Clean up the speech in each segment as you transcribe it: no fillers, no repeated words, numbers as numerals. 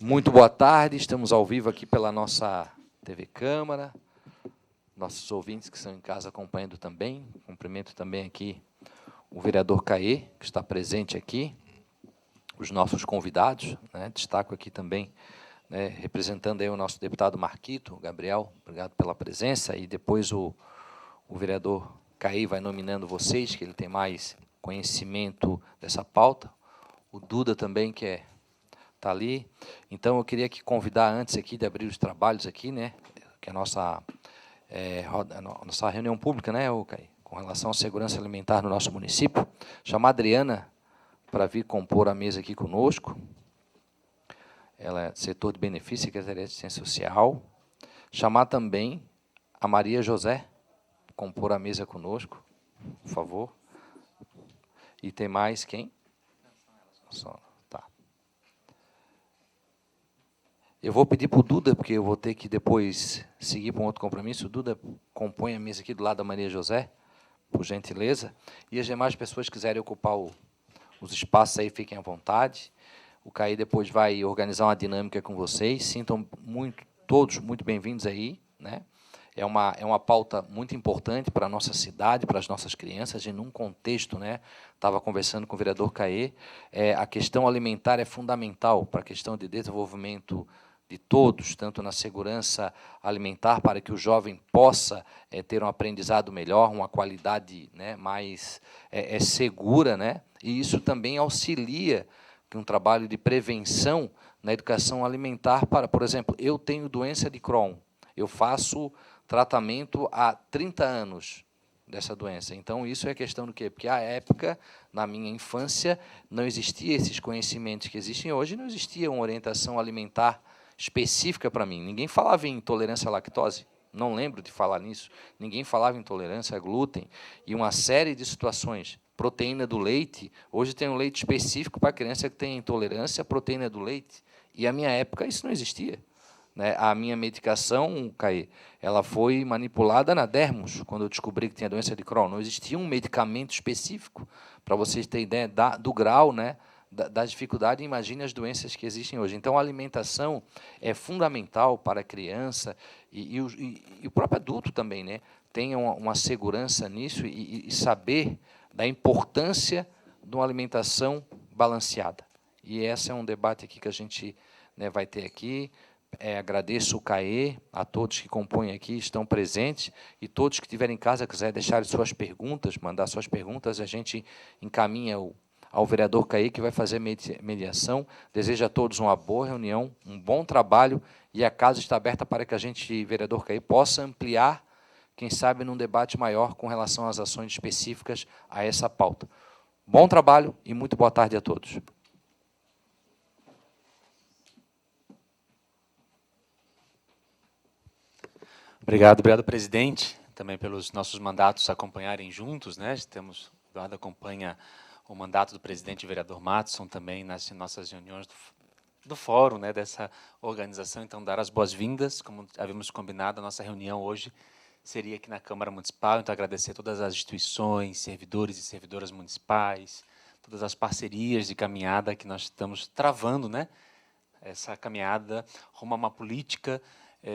Muito boa tarde, estamos ao vivo aqui pela nossa TV Câmara, nossos ouvintes que estão em casa acompanhando também. Cumprimento também aqui o vereador Caê, que está presente aqui, os nossos convidados, né? Destaco aqui também, né, representando aí o nosso deputado Marquito, Gabriel, obrigado pela presença, e depois o vereador Caê vai nominando vocês, que ele tem mais conhecimento dessa pauta, o Duda também, que está ali. Então, eu queria aqui convidar, antes aqui de abrir os trabalhos aqui, né, que é a nossa reunião pública, né, Caê, com relação à segurança alimentar no nosso município, chamar a Adriana para vir compor a mesa aqui conosco. Ela é setor de benefício, Secretaria de Assistência Social. Chamar também a Maria José, compor a mesa conosco, por favor. E tem mais quem? Só, tá. Eu vou pedir para o Duda, porque eu vou ter que depois seguir para um outro compromisso. O Duda compõe a mesa aqui do lado da Maria José, por gentileza. E as demais pessoas que quiserem ocupar os espaços aí, fiquem à vontade. O Caí depois vai organizar uma dinâmica com vocês. Sintam todos muito bem-vindos aí, né? É uma pauta muito importante para a nossa cidade, para as nossas crianças, e num contexto, né? Estava conversando com o vereador Caê, a questão alimentar é fundamental para a questão de desenvolvimento de todos, tanto na segurança alimentar, para que o jovem possa ter um aprendizado melhor, uma qualidade, né, mais segura, né? E isso também auxilia que um trabalho de prevenção na educação alimentar para, por exemplo, eu tenho doença de Crohn, eu faço tratamento há 30 anos dessa doença. Então, isso é questão do quê? Porque, à época, na minha infância, não existia esses conhecimentos que existem hoje, não existia uma orientação alimentar específica para mim. Ninguém falava em intolerância à lactose, não lembro de falar nisso. Ninguém falava em intolerância a glúten e uma série de situações. Proteína do leite, hoje tem um leite específico para a criança que tem intolerância à proteína do leite. E, à minha época, isso não existia. Né? A minha medicação, Caí, ela foi manipulada na Dermos, quando eu descobri que tinha doença de Crohn. Não existia um medicamento específico, para vocês terem ideia do grau, né, da dificuldade. Imagine as doenças que existem hoje. Então, a alimentação é fundamental para a criança e o próprio adulto também, né, tenha uma segurança nisso e saber da importância de uma alimentação balanceada. E esse é um debate aqui que a gente, né, vai ter aqui. Agradeço o Caê, a todos que compõem aqui, estão presentes, e todos que estiverem em casa, quiserem deixar suas perguntas, mandar suas perguntas, a gente encaminha ao vereador Caê, que vai fazer mediação. Desejo a todos uma boa reunião, um bom trabalho, e a casa está aberta para que a gente, vereador Caê, possa ampliar, quem sabe, num debate maior com relação às ações específicas a essa pauta. Bom trabalho e muito boa tarde a todos. Obrigado, presidente, também pelos nossos mandatos acompanharem juntos, né? O Eduardo acompanha o mandato do presidente vereador Matson também nas nossas reuniões do fórum, né, dessa organização. Então, dar as boas-vindas, como havíamos combinado, a nossa reunião hoje seria aqui na Câmara Municipal. Então, agradecer a todas as instituições, servidores e servidoras municipais, todas as parcerias de caminhada que nós estamos travando, né? Essa caminhada rumo a uma política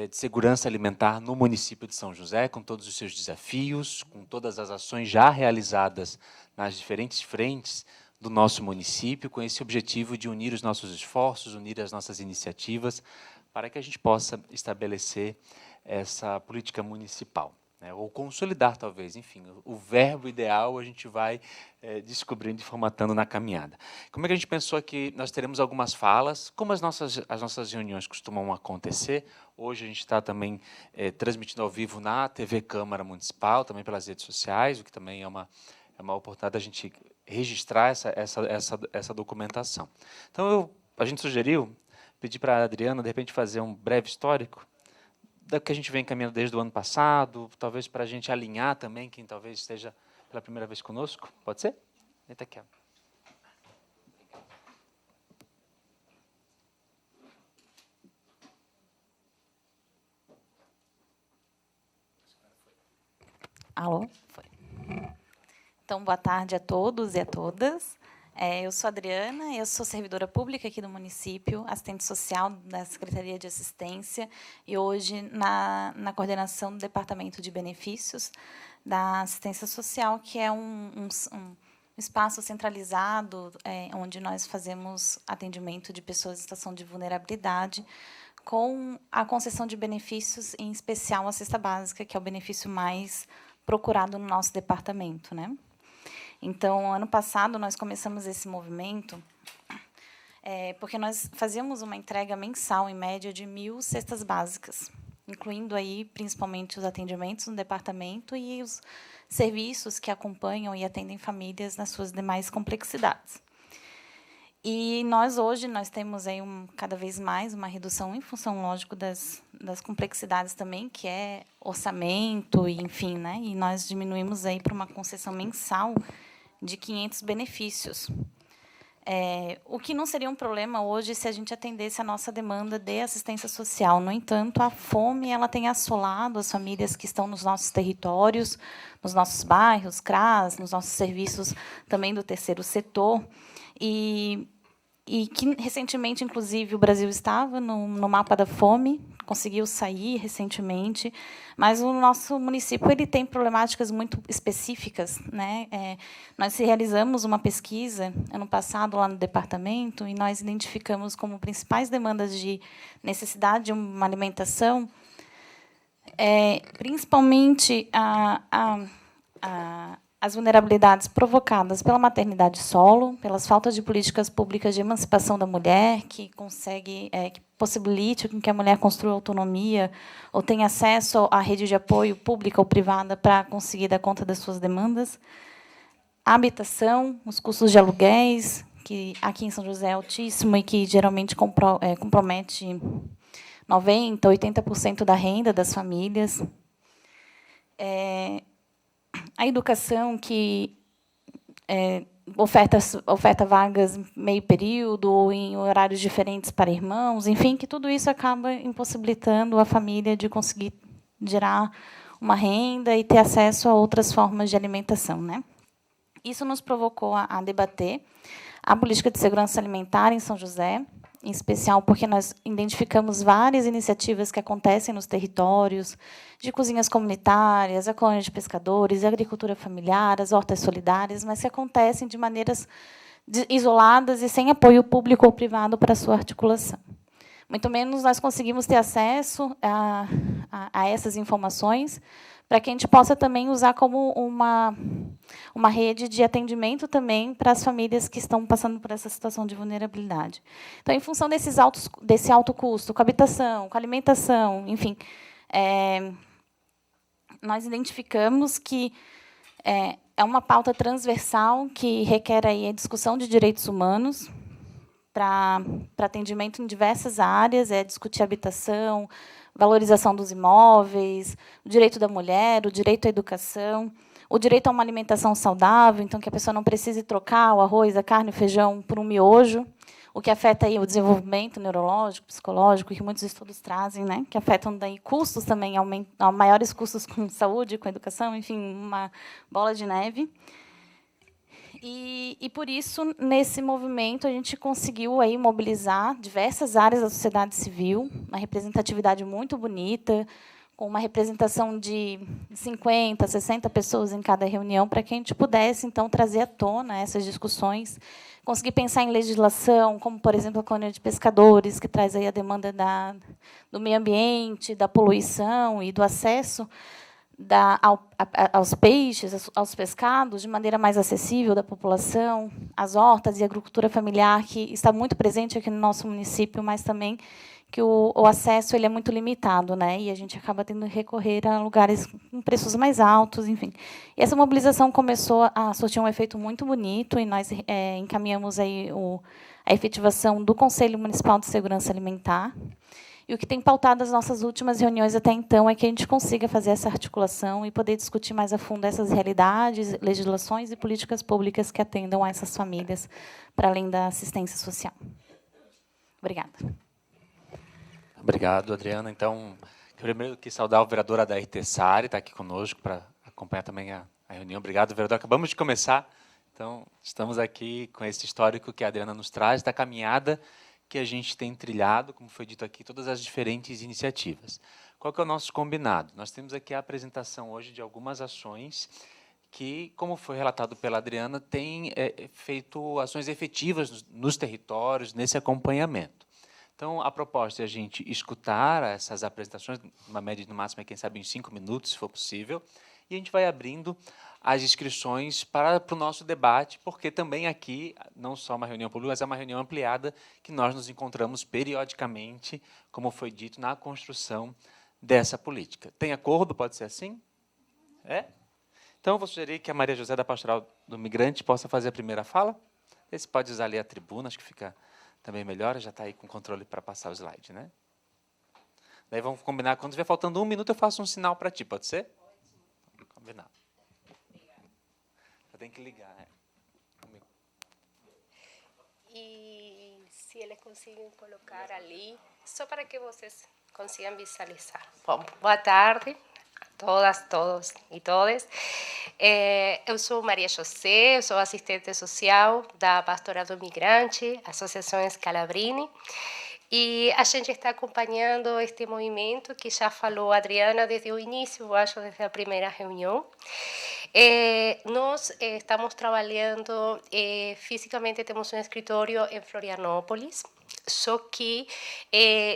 de segurança alimentar no município de São José, com todos os seus desafios, com todas as ações já realizadas nas diferentes frentes do nosso município, com esse objetivo de unir os nossos esforços, unir as nossas iniciativas, para que a gente possa estabelecer essa política municipal, né, ou consolidar, talvez, enfim, o verbo ideal a gente vai descobrindo e formatando na caminhada. Como é que a gente pensou que nós teremos algumas falas, como as nossas reuniões costumam acontecer. Hoje a gente está também transmitindo ao vivo na TV Câmara Municipal, também pelas redes sociais, o que também é uma oportunidade da gente registrar essa documentação. Então, a gente sugeriu, pedir para a Adriana, de repente, fazer um breve histórico do que a gente vem caminhando desde o ano passado, talvez para a gente alinhar também quem talvez esteja pela primeira vez conosco. Pode ser? Eita, aqui. Alô? Foi. Então, boa tarde a todos e a todas. Eu sou Adriana, eu sou servidora pública aqui do município, assistente social da Secretaria de Assistência e hoje na coordenação do Departamento de Benefícios da Assistência Social, que é um espaço centralizado onde nós fazemos atendimento de pessoas em situação de vulnerabilidade, com a concessão de benefícios, em especial a cesta básica, que é o benefício mais procurado no nosso departamento, né? Então, ano passado, nós começamos esse movimento porque nós fazíamos uma entrega mensal, em média, de 1.000 cestas básicas, incluindo aí, principalmente, os atendimentos no departamento e os serviços que acompanham e atendem famílias nas suas demais complexidades. E hoje, nós temos aí cada vez mais uma redução em função, lógico, das complexidades também, que é orçamento, e, enfim, né? E nós diminuímos aí para uma concessão mensal de 500 benefícios. O que não seria um problema hoje se a gente atendesse a nossa demanda de assistência social. No entanto, a fome ela tem assolado as famílias que estão nos nossos territórios, nos nossos bairros, CRAS, nos nossos serviços também do terceiro setor, e que, recentemente, inclusive, o Brasil estava no mapa da fome, conseguiu sair recentemente, mas o nosso município ele tem problemáticas muito específicas, né? Nós realizamos uma pesquisa ano passado lá no departamento e nós identificamos como principais demandas de necessidade de uma alimentação, principalmente as vulnerabilidades provocadas pela maternidade solo, pelas faltas de políticas públicas de emancipação da mulher, que possibilite que a mulher construa autonomia ou tenha acesso à rede de apoio pública ou privada para conseguir dar conta das suas demandas. A habitação, os custos de aluguéis, que aqui em São José é altíssimo e que geralmente compromete 90%, 80% da renda das famílias. A educação, que oferta vagas meio período, em horários diferentes para irmãos, enfim, que tudo isso acaba impossibilitando a família de conseguir gerar uma renda e ter acesso a outras formas de alimentação, né? Isso nos provocou a debater a política de segurança alimentar em São José, em especial porque nós identificamos várias iniciativas que acontecem nos territórios, de cozinhas comunitárias, a colônia de pescadores, a agricultura familiar, as hortas solidárias, mas que acontecem de maneiras isoladas e sem apoio público ou privado para a sua articulação. Muito menos nós conseguimos ter acesso a essas informações, para que a gente possa também usar como uma rede de atendimento também para as famílias que estão passando por essa situação de vulnerabilidade. Então, em função desse alto custo, com habitação, com alimentação, enfim, nós identificamos que é uma pauta transversal que requer aí a discussão de direitos humanos para atendimento em diversas áreas, discutir habitação, valorização dos imóveis, o direito da mulher, o direito à educação, o direito a uma alimentação saudável, então que a pessoa não precise trocar o arroz, a carne, o feijão por um miojo, o que afeta aí o desenvolvimento neurológico, psicológico, que muitos estudos trazem, né, que afetam daí custos também, maiores custos com saúde, com educação, enfim, uma bola de neve. E, por isso, nesse movimento, a gente conseguiu aí mobilizar diversas áreas da sociedade civil, uma representatividade muito bonita, com uma representação de 50, 60 pessoas em cada reunião, para que a gente pudesse, então, trazer à tona essas discussões, conseguir pensar em legislação, como, por exemplo, a colônia de pescadores, que traz aí a demanda do meio ambiente, da poluição e do acesso aos peixes, aos pescados, de maneira mais acessível da população, as hortas e a agricultura familiar, que está muito presente aqui no nosso município, mas também que o acesso ele é muito limitado, né? E a gente acaba tendo que recorrer a lugares com preços mais altos, enfim. E essa mobilização começou a surtir um efeito muito bonito, e nós encaminhamos aí a efetivação do Conselho Municipal de Segurança Alimentar. E o que tem pautado as nossas últimas reuniões até então é que a gente consiga fazer essa articulação e poder discutir mais a fundo essas realidades, legislações e políticas públicas que atendam a essas famílias, para além da assistência social. Obrigada. Obrigado, Adriana. Então, primeiro que saudar o vereador Adair Tessari, está aqui conosco para acompanhar também a reunião. Obrigado, vereador. Acabamos de começar, Então, estamos aqui com esse histórico que a Adriana nos traz, da caminhada que a gente tem trilhado, como foi dito aqui, todas as diferentes iniciativas. Qual que é o nosso combinado? Nós temos aqui a apresentação hoje de algumas ações que, como foi relatado pela Adriana, têm feito ações efetivas nos territórios, nesse acompanhamento. Então, a proposta é a gente escutar essas apresentações, uma média no máximo, quem sabe, em 5 minutos, se for possível, e a gente vai abrindo as inscrições para o nosso debate, porque também aqui, não só uma reunião pública, mas é uma reunião ampliada, que nós nos encontramos periodicamente, como foi dito, na construção dessa política. Tem acordo? Pode ser assim? É? Então, eu vou sugerir que a Maria José da Pastoral do Migrante possa fazer a primeira fala. Você pode usar ali a tribuna, acho que fica também melhor, já está aí com controle para passar o slide, né? Daí vamos combinar, quando estiver faltando 1 minuto, eu faço um sinal para ti, pode ser? Combinado. Tem que ligar, né? E se eles conseguem colocar ali, só para que vocês consigam visualizar. Bom, boa tarde a todas, todos e todas. Eu sou Maria José, eu sou assistente social da Pastoral do Migrante, Associação Scalabrini, e a gente está acompanhando este movimento que já falou a Adriana desde o início, eu acho, desde a primeira reunião. Nós estamos trabalhando, fisicamente temos um escritório em Florianópolis, só que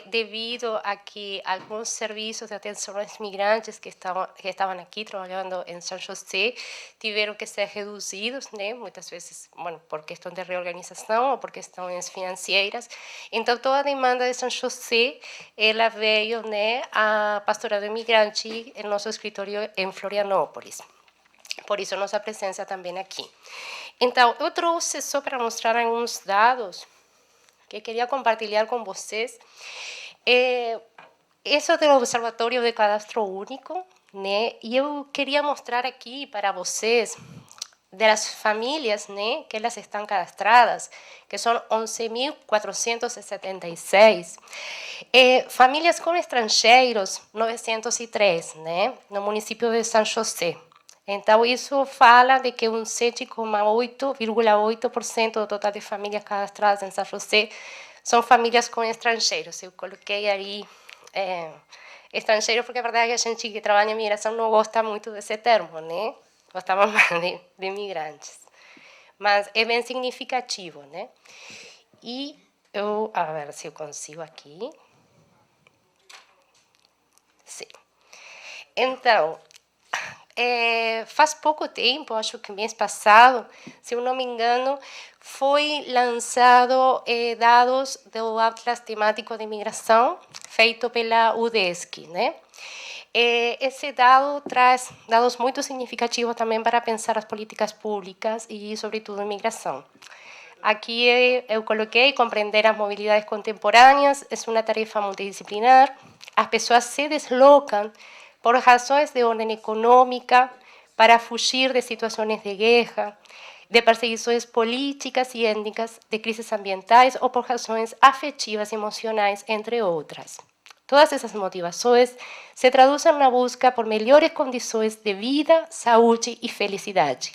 devido a que alguns serviços de atenção aos migrantes que estavam aqui trabalhando em São José tiveram que ser reduzidos, né? Muitas vezes, bueno, por questão de reorganização ou por questões financeiras. Então, toda a demanda de São José, ela veio, né, a Pastoral do Migrante, em nosso escritório em Florianópolis. Por isso, nossa presença também aqui. Então, eu trouxe só para mostrar alguns dados que queria compartilhar com vocês. Isso é do Observatório de Cadastro Único, né? E eu queria mostrar aqui para vocês das famílias, né, que elas estão cadastradas, que são 11.476. Famílias com estrangeiros, 903, né, no município de São José. Então, isso fala de que 7,8% do total de famílias cadastradas em São José são famílias com estrangeiros. Eu coloquei aí estrangeiros porque é verdade que a gente que trabalha em imigração não gosta muito desse termo, né? Gostamos mais de imigrantes. Mas é bem significativo, né? E eu, a ver se eu consigo aqui. Sim. Então, faz pouco tempo, acho que mês passado, se eu não me engano, foi lançado dados do Atlas Temático de Imigração, feito pela UDESC, né? Esse dado traz dados muito significativos também para pensar as políticas públicas e, sobretudo, a imigração. Aqui eu coloquei compreender as mobilidades contemporâneas, é uma tarefa multidisciplinar, as pessoas se deslocam por razões de ordem econômica, para fugir de situações de guerra, de perseguições políticas e étnicas, de crises ambientais ou por razões afetivas e emocionais, entre outras. Todas essas motivações se traduzem na busca por melhores condições de vida, saúde e felicidade.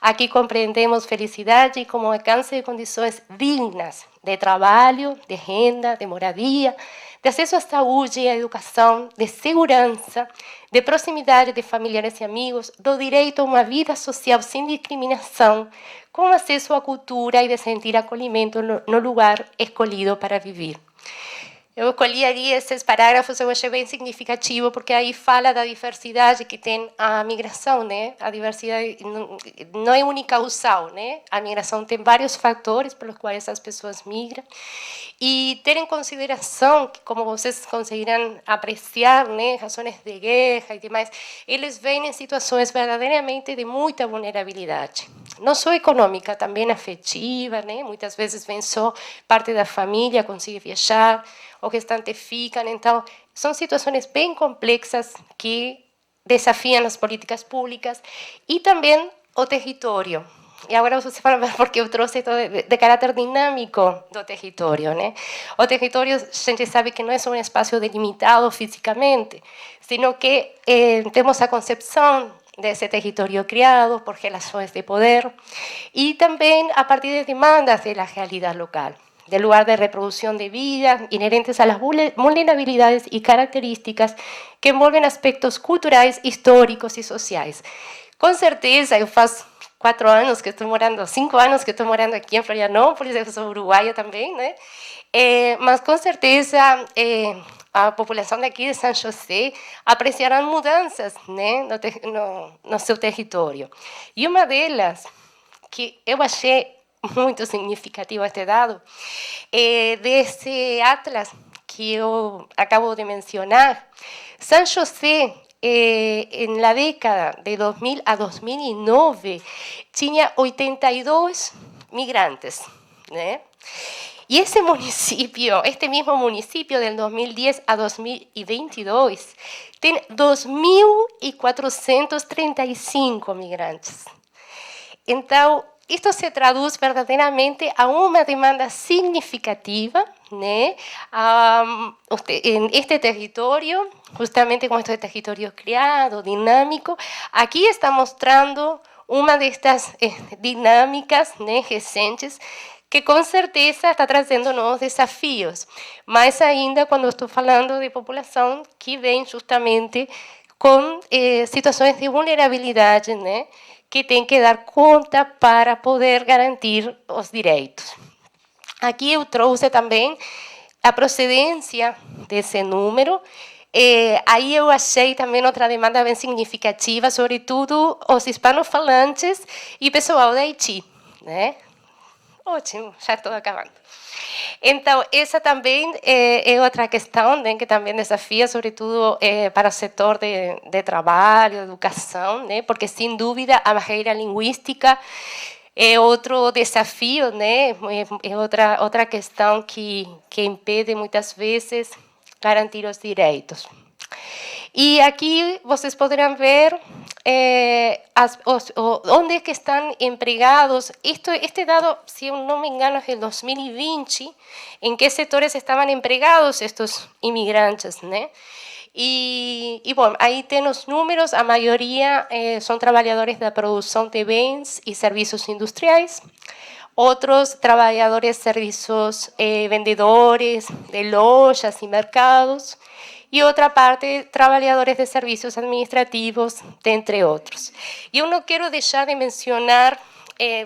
Aqui compreendemos felicidade como alcance de condições dignas de trabalho, de renda, de moradia, de acesso à saúde e à educação, de segurança, de proximidade de familiares e amigos, do direito a uma vida social sem discriminação, com acesso à cultura e de sentir acolhimento no lugar escolhido para viver. Eu escolhi ali esses parágrafos, eu achei bem significativo, porque aí fala da diversidade que tem a migração, né? A diversidade não é unicausal, né? A migração tem vários fatores pelos quais as pessoas migram. E ter em consideração que, como vocês conseguirão apreciar, né, razões de guerra e demais, eles vêm em situações verdadeiramente de muita vulnerabilidade. Não só econômica, também afetiva, né? Muitas vezes vem só parte da família, consegue viajar, o restante ficam. Então, são situações bem complexas que desafiam as políticas públicas e também o território. E agora você fala porque eu trouxe isso de caráter dinâmico do território, né? O território, a gente sabe que não é só um espaço delimitado fisicamente, sino que temos a concepção desse território criado por relações de poder e também a partir de demandas da realidade local, del lugar de reproducción de vida, inherentes a las vulnerabilidades y características que envolven aspectos culturais, históricos y sociais. Com certeza, eu faço 4 anos que estou morando, 5 anos que estou morando aqui em Florianópolis, eu sou uruguaia também, né? Mas com certeza a população daqui de São José apreciará mudanças, né, no seu território. E uma delas, que eu achei muito significativo este dado, desse atlas que eu acabo de mencionar, São José, na década de 2000 a 2009, tinha 82 migrantes, né? E esse município, este mesmo município, del 2010 a 2022, tem 2.435 migrantes. Então, isto se traduz verdadeiramente a uma demanda significativa, né, em este território, justamente com este território criado, dinâmico. Aqui está mostrando uma destas dinâmicas, né, recentes, que com certeza está trazendo novos desafios, mais ainda quando estou falando de população que vem justamente com situações de vulnerabilidade, né, que tem que dar conta para poder garantir os direitos. Aqui eu trouxe também a procedência desse número. Aí eu achei também outra demanda bem significativa, sobretudo os hispanofalantes e pessoal da Haiti, né? Ótimo, já estou acabando. Então, essa também é outra questão, né, que também desafia, sobretudo para o setor de trabalho, educação, né, porque, sem dúvida, a barreira linguística é outro desafio, né, é outra questão que impede, muitas vezes, garantir os direitos. E aqui vocês poderão ver onde que estão empregados. Este dado, se eu não me engano, é de 2020, em que setores estavam empregados estes imigrantes, né? E bom, aí tem os números, a maioria são trabalhadores da produção de bens e serviços industriais, outros trabalhadores de serviços, vendedores de lojas e mercados, e outra parte, trabalhadores de serviços administrativos, entre outros. E eu não quero deixar de mencionar,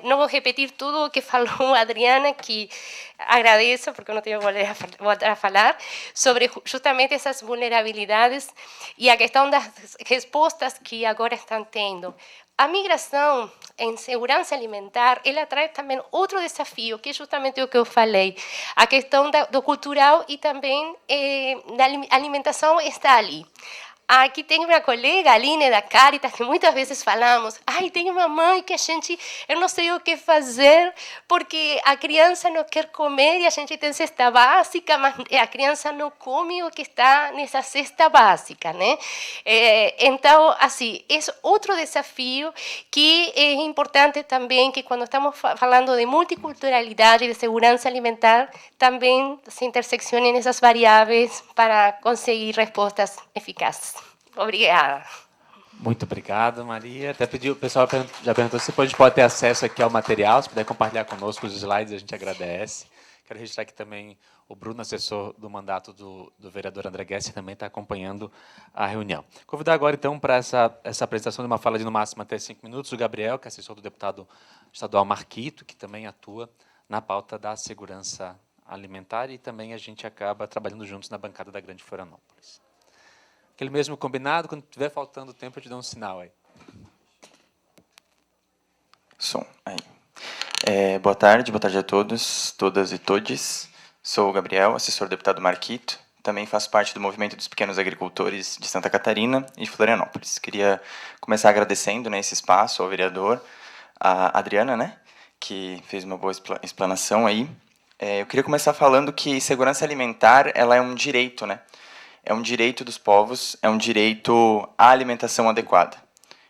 não vou repetir tudo o que falou a Adriana, que agradeço, porque eu não tenho que voltar a falar, sobre justamente essas vulnerabilidades e a questão das respostas que agora estão tendo. A migração em segurança alimentar, ela traz também outro desafio, que é justamente o que eu falei. A questão do cultural e também da alimentação está ali. Aqui tem uma colega, Aline, da Caritas, que muitas vezes falamos, tem uma mãe que eu não sei o que fazer, porque a criança não quer comer e a gente tem cesta básica, mas a criança não come o que está nessa cesta básica, né? Então, assim, é outro desafio que é importante também, que quando estamos falando de multiculturalidade, de segurança alimentar, também se interseccionem essas variáveis para conseguir respostas eficazes. Obrigada. Muito obrigado, Maria. Até pediu, o pessoal já perguntou se a gente pode ter acesso aqui ao material, se puder compartilhar conosco os slides, a gente agradece. Quero registrar aqui também o Bruno, assessor do mandato do vereador André Guessi, também está acompanhando a reunião. Convidar agora, então, para essa apresentação de uma fala de, no máximo, até 5 minutos, o Gabriel, que é assessor do deputado estadual Marquito, que também atua na pauta da segurança alimentar, e também a gente acaba trabalhando juntos na bancada da Grande Florianópolis. Aquele mesmo combinado, quando estiver faltando tempo, eu te dou um sinal aí. Som, aí. Boa tarde a todos, todas e todes. Sou o Gabriel, assessor do deputado Marquito. Também faço parte do movimento dos pequenos agricultores de Santa Catarina e Florianópolis. Queria começar agradecendo, né, esse espaço ao vereador, a Adriana, né, que fez uma boa explanação aí. Eu queria começar falando que segurança alimentar, ela é um direito, né? É um direito dos povos, é um direito à alimentação adequada.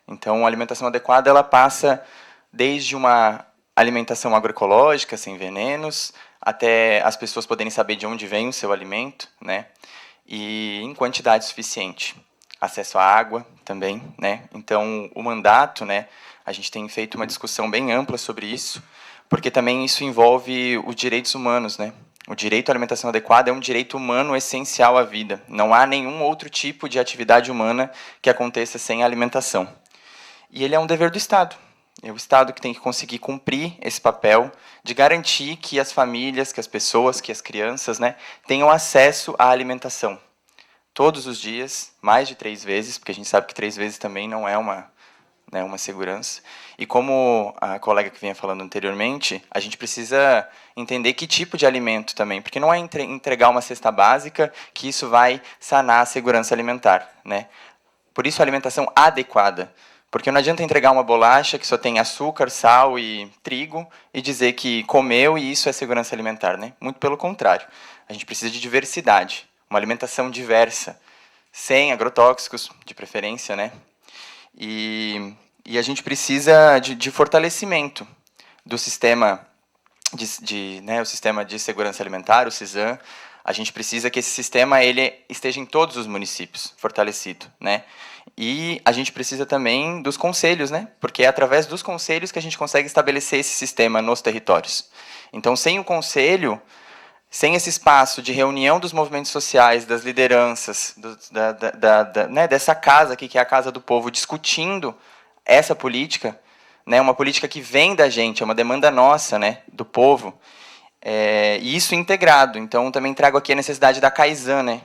Então, a alimentação adequada, ela passa desde uma alimentação agroecológica, sem venenos, até as pessoas poderem saber de onde vem o seu alimento, né? E em quantidade suficiente. acesso à água também, né? Então, o mandato, né, a gente tem feito uma discussão bem ampla sobre isso, porque também isso envolve os direitos humanos, né? O direito à alimentação adequada é um direito humano essencial à vida. Não há nenhum outro tipo de atividade humana que aconteça sem alimentação. E ele é um dever do Estado. É o Estado que tem que conseguir cumprir esse papel de garantir que as famílias, que as pessoas, que as crianças, né, tenham acesso à alimentação. Todos os dias, mais de 3 vezes, porque a gente sabe que 3 vezes também não é uma segurança. E como a colega que vinha falando anteriormente, a gente precisa entender que tipo de alimento também, porque não é entregar uma cesta básica que isso vai sanar a segurança alimentar, né? Por isso a alimentação adequada. Porque não adianta entregar uma bolacha que só tem açúcar, sal e trigo e dizer que comeu e isso é segurança alimentar, né? Muito pelo contrário. A gente precisa de diversidade, uma alimentação diversa, sem agrotóxicos, de preferência, né? E a gente precisa de fortalecimento do sistema o sistema de segurança alimentar, o SISAM. A gente precisa que esse sistema ele esteja em todos os municípios, fortalecido, né? E a gente precisa também dos conselhos, né? Porque é através dos conselhos que a gente consegue estabelecer esse sistema nos territórios. Então, sem o conselho, sem esse espaço de reunião dos movimentos sociais, das lideranças, né, dessa casa aqui, que é a Casa do Povo, discutindo essa política, né, uma política que vem da gente, é uma demanda nossa, né, do povo, e isso integrado. Então, também trago aqui a necessidade da CAISAN, né,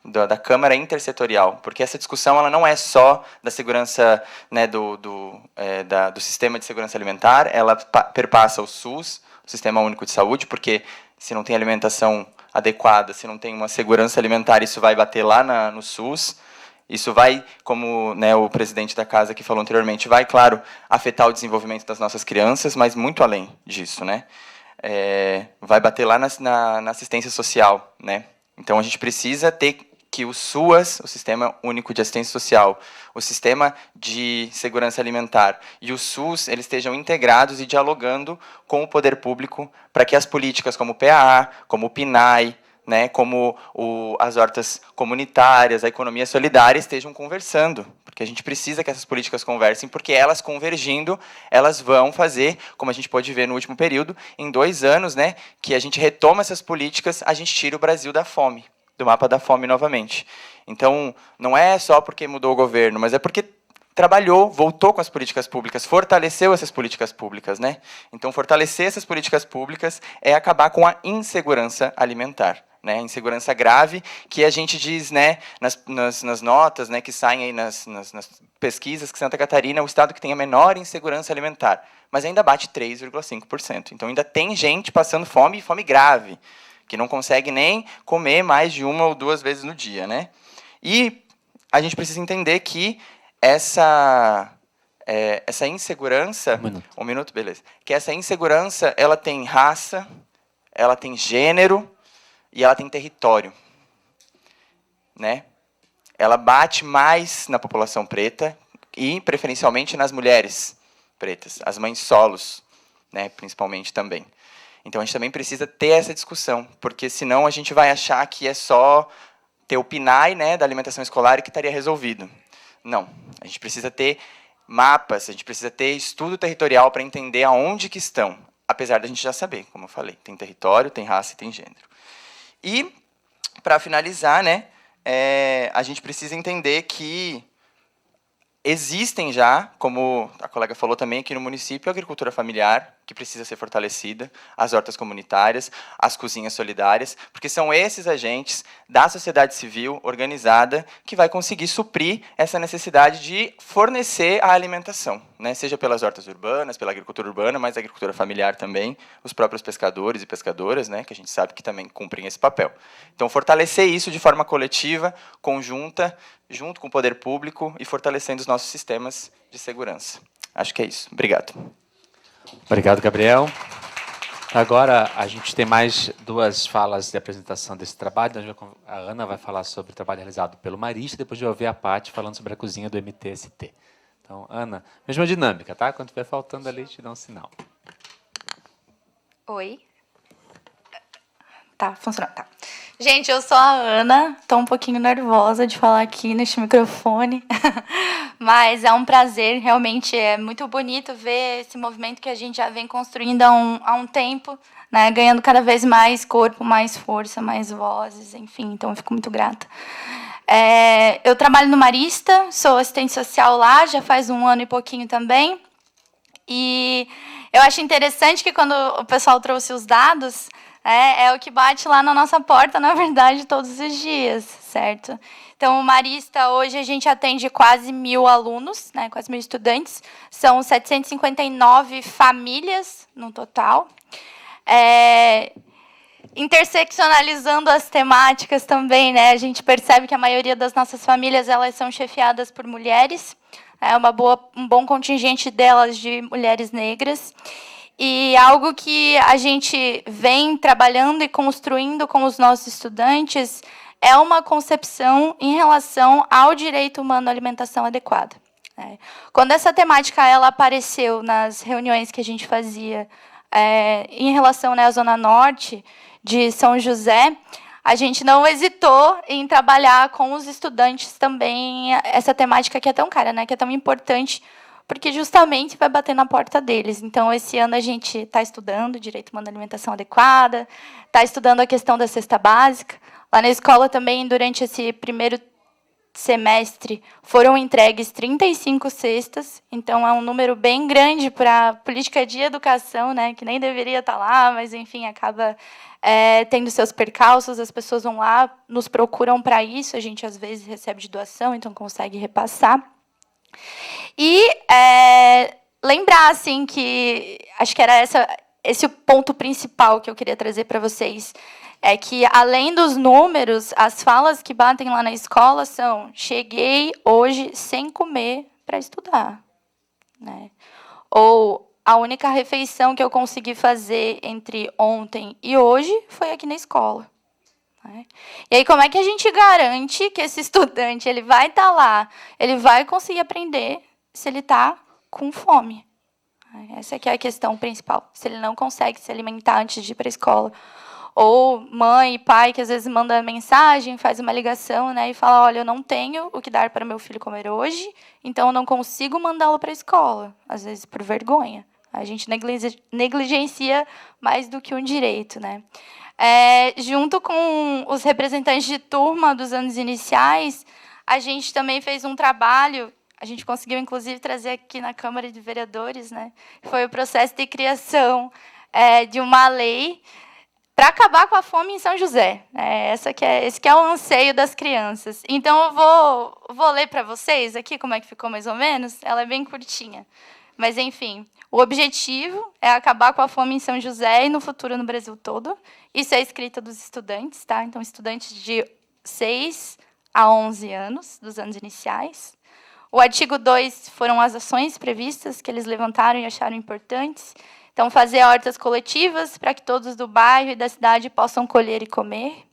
da Câmara Intersetorial, porque essa discussão ela não é só da segurança, né, do sistema de segurança alimentar, ela perpassa o SUS, o Sistema Único de Saúde, porque se não tem alimentação adequada, se não tem uma segurança alimentar, isso vai bater lá no SUS, isso vai, como, né, o presidente da casa que falou anteriormente, vai, claro, afetar o desenvolvimento das nossas crianças, mas muito além disso, né? Vai bater lá na assistência social, né? Então, a gente precisa ter que o SUAS, o Sistema Único de Assistência Social, o Sistema de Segurança Alimentar e o SUS, eles estejam integrados e dialogando com o poder público para que as políticas como o PAA, como o PNAE, né, como as hortas comunitárias, a economia solidária estejam conversando, porque a gente precisa que essas políticas conversem, porque elas convergindo, elas vão fazer, como a gente pode ver no último período, em 2 anos, né, que a gente retoma essas políticas, a gente tira o Brasil da fome, do mapa da fome novamente. Então, não é só porque mudou o governo, mas é porque trabalhou, voltou com as políticas públicas, fortaleceu essas políticas públicas, né? Então, fortalecer essas políticas públicas é acabar com a insegurança alimentar, né? A insegurança grave que a gente diz, né, nas notas, né, que saem aí nas pesquisas, que Santa Catarina é o estado que tem a menor insegurança alimentar, mas ainda bate 3,5%. Então, ainda tem gente passando fome e fome grave, que não consegue nem comer mais de 1 ou 2 vezes no dia, né? E a gente precisa entender que essa insegurança... Um minuto, beleza. Que essa insegurança, ela tem raça, ela tem gênero e ela tem território, né? Ela bate mais na população preta e, preferencialmente, nas mulheres pretas, as mães solos, né, principalmente também. Então, a gente também precisa ter essa discussão, porque senão a gente vai achar que é só ter o PNAE, né, da alimentação escolar e que estaria resolvido. Não. A gente precisa ter mapas, a gente precisa ter estudo territorial para entender aonde que estão, apesar da gente já saber, como eu falei, tem território, tem raça e tem gênero. E, para finalizar, né, a gente precisa entender que existem já, como a colega falou também aqui no município, a agricultura familiar, que precisa ser fortalecida, as hortas comunitárias, as cozinhas solidárias, porque são esses agentes da sociedade civil organizada que vai conseguir suprir essa necessidade de fornecer a alimentação, né? Seja pelas hortas urbanas, pela agricultura urbana, mas a agricultura familiar também, os próprios pescadores e pescadoras, né, que a gente sabe que também cumprem esse papel. Então, fortalecer isso de forma coletiva, conjunta, junto com o poder público e fortalecendo os nossos sistemas de segurança. Acho que é isso. Obrigado. Obrigado, Gabriel. Agora, a gente tem mais 2 falas de apresentação desse trabalho. A Ana vai falar sobre o trabalho realizado pelo Marista, depois de ouvir a Paty falando sobre a cozinha do MTST. Então, Ana, mesma dinâmica, tá? Quando estiver faltando ali, te dá um sinal. Oi. Tá funcionando, tá. Gente, eu sou a Ana, estou um pouquinho nervosa de falar aqui neste microfone, mas é um prazer, realmente é muito bonito ver esse movimento que a gente já vem construindo há um tempo, né, ganhando cada vez mais corpo, mais força, mais vozes, enfim, então eu fico muito grata. Eu trabalho no Marista, sou assistente social lá, já faz 1 ano e pouquinho também, e eu acho interessante que quando o pessoal trouxe os dados, é o que bate lá na nossa porta, na verdade, todos os dias, certo? Então, o Marista, hoje, a gente atende quase 1.000 alunos, né, quase 1.000 estudantes. São 759 famílias no total. Interseccionalizando as temáticas também, né, a gente percebe que a maioria das nossas famílias elas são chefiadas por mulheres. Um bom contingente delas de mulheres negras. E algo que a gente vem trabalhando e construindo com os nossos estudantes é uma concepção em relação ao direito humano à alimentação adequada. Quando essa temática ela apareceu nas reuniões que a gente fazia em relação, né, à Zona Norte de São José, a gente não hesitou em trabalhar com os estudantes também essa temática que é tão cara, né, que é tão importante, porque justamente vai bater na porta deles. Então, esse ano a gente está estudando direito humano à alimentação adequada, está estudando a questão da cesta básica. Lá na escola também, durante esse primeiro semestre, foram entregues 35 cestas, então é um número bem grande para a política de educação, né, que nem deveria estar lá, mas, enfim, acaba tendo seus percalços, as pessoas vão lá, nos procuram para isso, a gente, às vezes, recebe de doação, então consegue repassar. E lembrar, assim, que acho que era esse o ponto principal que eu queria trazer para vocês, é que, além dos números, as falas que batem lá na escola são: cheguei hoje sem comer para estudar. Né? Ou a única refeição que eu consegui fazer entre ontem e hoje foi aqui na escola. E aí, como é que a gente garante que esse estudante ele vai estar lá, ele vai conseguir aprender se ele está com fome? Essa aqui é a questão principal. Se ele não consegue se alimentar antes de ir para a escola. Ou mãe e pai que às vezes manda mensagem, faz uma ligação, né, e fala: olha, eu não tenho o que dar para meu filho comer hoje, então eu não consigo mandá-lo para a escola, às vezes por vergonha. A gente negligencia mais do que um direito, né? Junto com os representantes de turma dos anos iniciais, a gente também fez um trabalho, a gente conseguiu, inclusive, trazer aqui na Câmara de Vereadores, né? Foi o processo de criação de uma lei para acabar com a fome em São José. Esse que é o anseio das crianças. Então, eu vou ler para vocês aqui como é que ficou mais ou menos. Ela é bem curtinha. Mas, enfim, o objetivo é acabar com a fome em São José e no futuro no Brasil todo. Isso é escrita dos estudantes, tá? Então, estudantes de 6 a 11 anos, dos anos iniciais. O artigo 2 foram as ações previstas que eles levantaram e acharam importantes. Então, fazer hortas coletivas para que todos do bairro e da cidade possam colher e comer.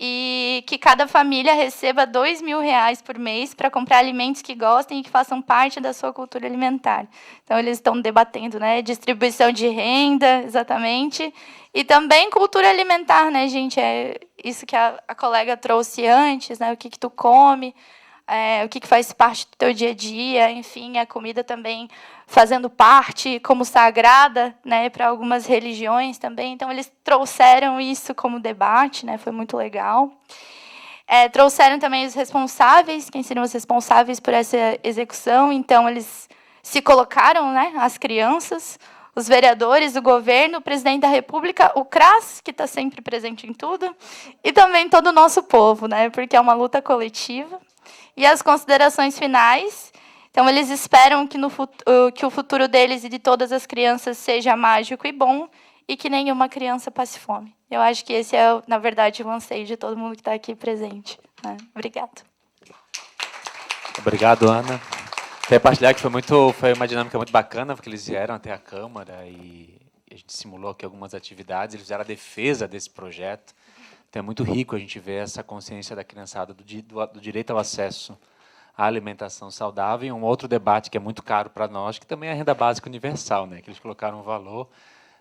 E que cada família receba R$2.000 por mês para comprar alimentos que gostem e que façam parte da sua cultura alimentar. Então, eles estão debatendo, né, distribuição de renda, exatamente, e também cultura alimentar, né, gente? É isso que a colega trouxe antes, né, o que tu come, o que faz parte do teu dia a dia, enfim, a comida também fazendo parte como sagrada, né, para algumas religiões também. Então, eles trouxeram isso como debate, né, foi muito legal. Trouxeram também os responsáveis, quem seriam os responsáveis por essa execução. Então, eles se colocaram, né, as crianças, os vereadores, o governo, o presidente da República, o CRAS, que está sempre presente em tudo, e também todo o nosso povo, né, porque é uma luta coletiva. E as considerações finais. Então, eles esperam que o futuro deles e de todas as crianças seja mágico e bom e que nenhuma criança passe fome. Eu acho que esse é, na verdade, o anseio de todo mundo que está aqui presente. Né? Obrigada. Obrigado, Ana. Queria partilhar que foi uma dinâmica muito bacana, porque eles vieram até a Câmara e a gente simulou aqui algumas atividades, eles fizeram a defesa desse projeto. Então, é muito rico a gente ver essa consciência da criançada do direito ao acesso à alimentação saudável. E um outro debate que é muito caro para nós, que também é a renda básica universal, né? Que eles colocaram um valor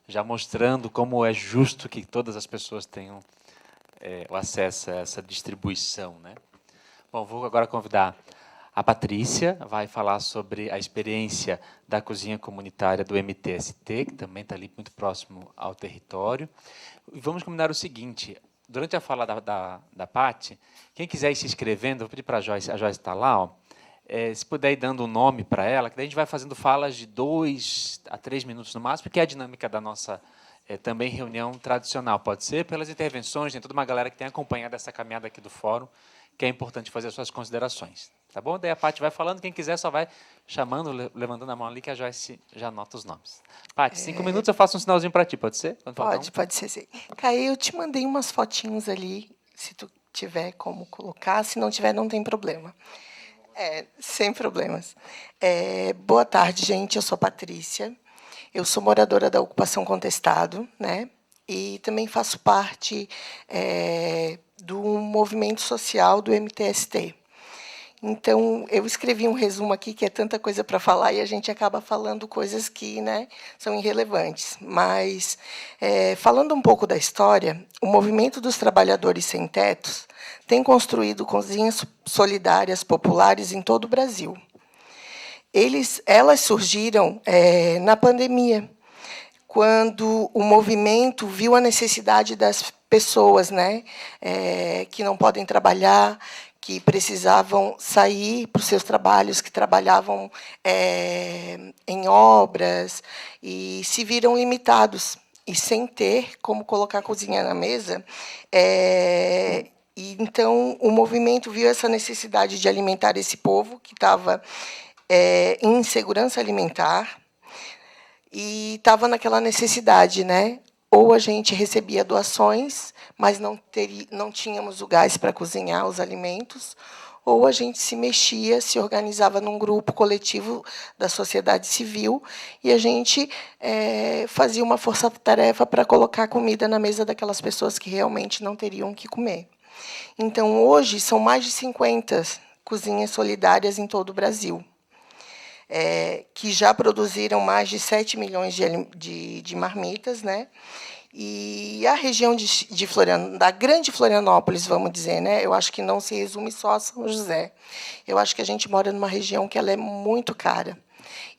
já mostrando como é justo que todas as pessoas tenham o acesso a essa distribuição, né? Bom, vou agora convidar a Patrícia, vai falar sobre a experiência da cozinha comunitária do MTST, que também está ali muito próximo ao território. E vamos combinar o seguinte, durante a fala da Paty, quem quiser ir se inscrevendo, vou pedir para a Joyce está lá, ó, se puder ir dando um nome para ela, que daí a gente vai fazendo falas de 2 a 3 minutos no máximo, que é a dinâmica da nossa também reunião tradicional. Pode ser pelas intervenções, tem toda uma galera que tem acompanhado essa caminhada aqui do fórum, que é importante fazer as suas considerações. Tá bom? Daí a Paty vai falando, quem quiser só vai chamando, levantando a mão ali, que a Joyce já anota os nomes. Paty, 5 minutos, eu faço um sinalzinho para ti, pode ser? Pode ser, sim. Caí, eu te mandei umas fotinhos ali, se tu tiver como colocar, se não tiver, não tem problema. Sem problemas. Boa tarde, gente, eu sou Patrícia, eu sou moradora da Ocupação Contestado, né? E também faço parte do movimento social do MTST. Então, eu escrevi um resumo aqui, que é tanta coisa para falar, e a gente acaba falando coisas que, né, são irrelevantes. Mas, falando um pouco da história, o movimento dos trabalhadores sem tetos tem construído cozinhas solidárias populares em todo o Brasil. Elas surgiram na pandemia, quando o movimento viu a necessidade das pessoas, né, que não podem trabalhar, que precisavam sair para os seus trabalhos, que trabalhavam em obras, e se viram limitados, e sem ter como colocar a cozinha na mesa. E, então, o movimento viu essa necessidade de alimentar esse povo, que estava em insegurança alimentar, e estava naquela necessidade, né? Ou a gente recebia doações, mas não tínhamos o gás para cozinhar os alimentos, ou a gente se mexia, se organizava num grupo coletivo da sociedade civil, e a gente fazia uma força-tarefa para colocar comida na mesa daquelas pessoas que realmente não teriam o que comer. Então, hoje, são mais de 50 cozinhas solidárias em todo o Brasil, que já produziram mais de 7 milhões de marmitas, né? E a região da grande Florianópolis, vamos dizer, né? Eu acho que não se resume só a São José. Eu acho que a gente mora numa região que ela é muito cara.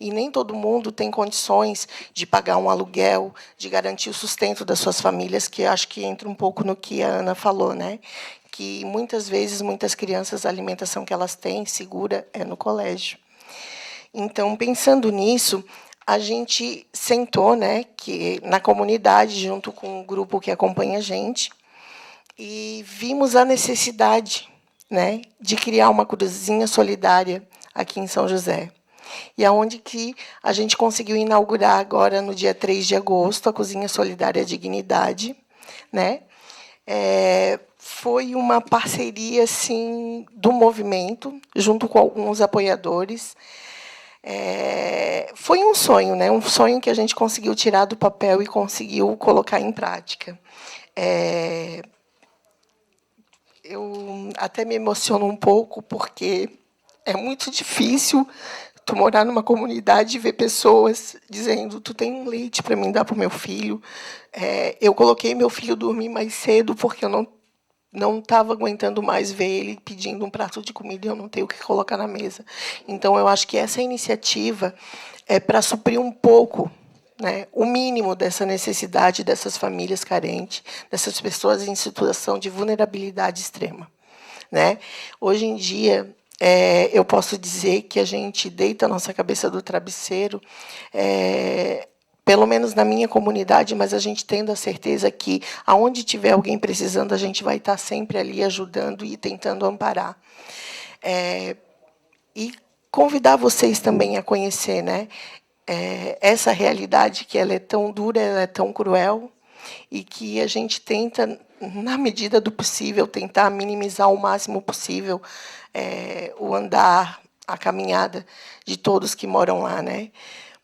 E nem todo mundo tem condições de pagar um aluguel, de garantir o sustento das suas famílias, que eu acho que entra um pouco no que a Ana falou, né? Que muitas vezes, muitas crianças, a alimentação que elas têm segura é no colégio. Então, pensando nisso, a gente sentou, né, que na comunidade, junto com o grupo que acompanha a gente, e vimos a necessidade, né, de criar uma cozinha solidária aqui em São José. E aonde que a gente conseguiu inaugurar agora, no dia 3 de agosto, a Cozinha Solidária Dignidade, né? Foi uma parceria, assim, do movimento, junto com alguns apoiadores. Foi um sonho, né? Um sonho que a gente conseguiu tirar do papel e conseguiu colocar em prática. Eu até me emociono um pouco, porque é muito difícil tu morar numa comunidade e ver pessoas dizendo: tu tem um leite para mim dar para o meu filho. Eu coloquei meu filho dormir mais cedo porque eu não estava aguentando mais ver ele pedindo um prato de comida e eu não tenho o que colocar na mesa. Então, eu acho que essa iniciativa é para suprir um pouco, né, o mínimo dessa necessidade dessas famílias carentes, dessas pessoas em situação de vulnerabilidade extrema, né? Hoje em dia, eu posso dizer que a gente deita a nossa cabeça do travesseiro, pelo menos na minha comunidade, mas a gente tendo a certeza que, aonde tiver alguém precisando, a gente vai estar sempre ali ajudando e tentando amparar. E convidar vocês também a conhecer, né, essa realidade, que ela é tão dura, ela é tão cruel, e que a gente tenta, na medida do possível, tentar minimizar o máximo possível o andar, a caminhada de todos que moram lá, né?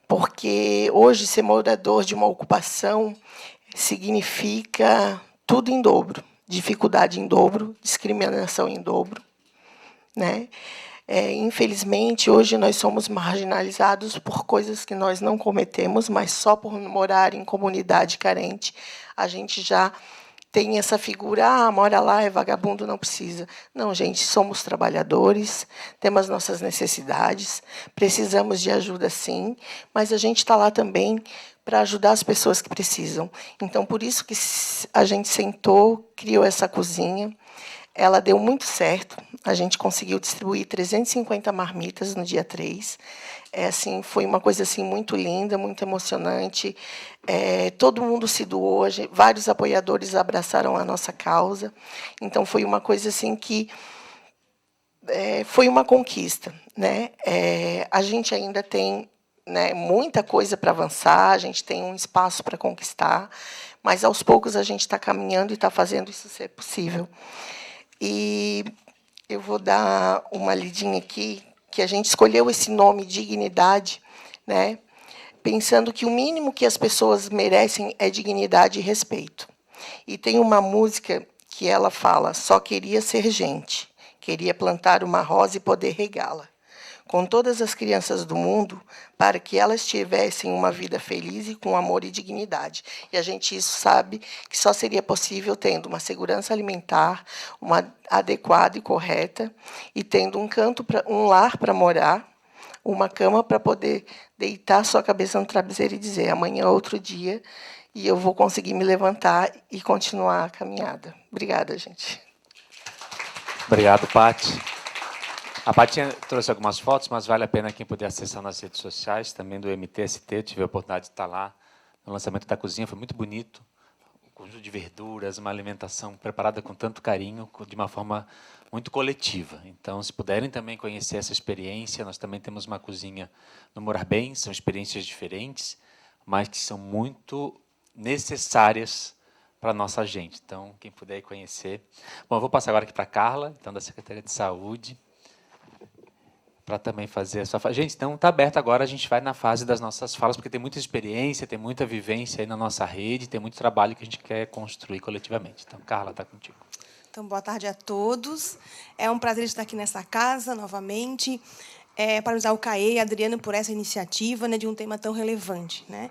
Porque hoje ser morador de uma ocupação significa tudo em dobro, dificuldade em dobro, discriminação em dobro, né? Infelizmente, hoje nós somos marginalizados por coisas que nós não cometemos, mas só por morar em comunidade carente, a gente já tem essa figura, mora lá, é vagabundo, não precisa. Não, gente, somos trabalhadores, temos nossas necessidades, precisamos de ajuda, sim, mas a gente está lá também para ajudar as pessoas que precisam. Então, por isso que a gente sentou, criou essa cozinha. Ela deu muito certo. A gente conseguiu distribuir 350 marmitas no dia 3. Assim, foi uma coisa assim, muito linda, muito emocionante. Todo mundo se doou, vários apoiadores abraçaram a nossa causa. Então, foi uma coisa assim que foi uma conquista, né? A gente ainda tem, né, muita coisa para avançar, a gente tem um espaço para conquistar, mas, aos poucos, a gente está caminhando e está fazendo isso ser possível. E eu vou dar uma lidinha aqui, que a gente escolheu esse nome, dignidade, né, pensando que o mínimo que as pessoas merecem é dignidade e respeito. E tem uma música que ela fala, só queria ser gente, queria plantar uma rosa e poder regá-la, com todas as crianças do mundo, para que elas tivessem uma vida feliz e com amor e dignidade. E a gente isso sabe que só seria possível tendo uma segurança alimentar, uma adequada e correta, e tendo um lar para morar, uma cama para poder deitar sua cabeça no travesseiro e dizer, amanhã é outro dia, e eu vou conseguir me levantar e continuar a caminhada. Obrigada, gente. Obrigado, Paty. A Paty trouxe algumas fotos, mas vale a pena quem puder acessar nas redes sociais, também do MTST. Tive a oportunidade de estar lá no lançamento da cozinha, foi muito bonito. Um conjunto de verduras, uma alimentação preparada com tanto carinho, de uma forma muito coletiva. Então, se puderem também conhecer essa experiência, nós também temos uma cozinha no Morar Bem, são experiências diferentes, mas que são muito necessárias para a nossa gente. Então, quem puder conhecer. Bom, eu vou passar agora aqui para a Carla, então, da Secretaria de Saúde, para também fazer a sua fala. Gente, então está aberto agora, a gente vai na fase das nossas falas, porque tem muita experiência, tem muita vivência aí na nossa rede, tem muito trabalho que a gente quer construir coletivamente. Então, Carla, está contigo. Então, boa tarde a todos. É um prazer estar aqui nessa casa, novamente, parabenizar o CAE e a Adriana por essa iniciativa, né, de um tema tão relevante, né?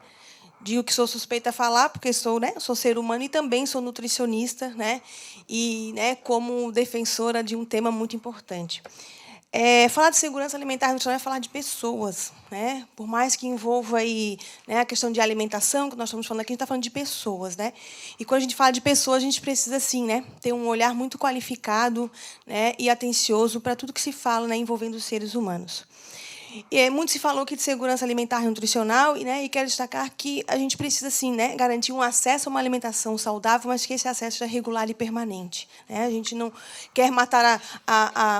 Digo que sou suspeita a falar, porque sou ser humano e também sou nutricionista, né, e, né, como defensora de um tema muito importante. Falar de segurança alimentar e nutricional é falar de pessoas, né? Por mais que envolva aí, né, a questão de alimentação, que nós estamos falando aqui, a gente está falando de pessoas, né? E quando a gente fala de pessoas, a gente precisa, sim, né, ter um olhar muito qualificado, né, e atencioso para tudo que se fala, né, envolvendo os seres humanos. Muito se falou aqui de segurança alimentar e nutricional, e quero destacar que a gente precisa, sim, né, garantir um acesso a uma alimentação saudável, mas que esse acesso seja regular e permanente, né? A gente não quer matar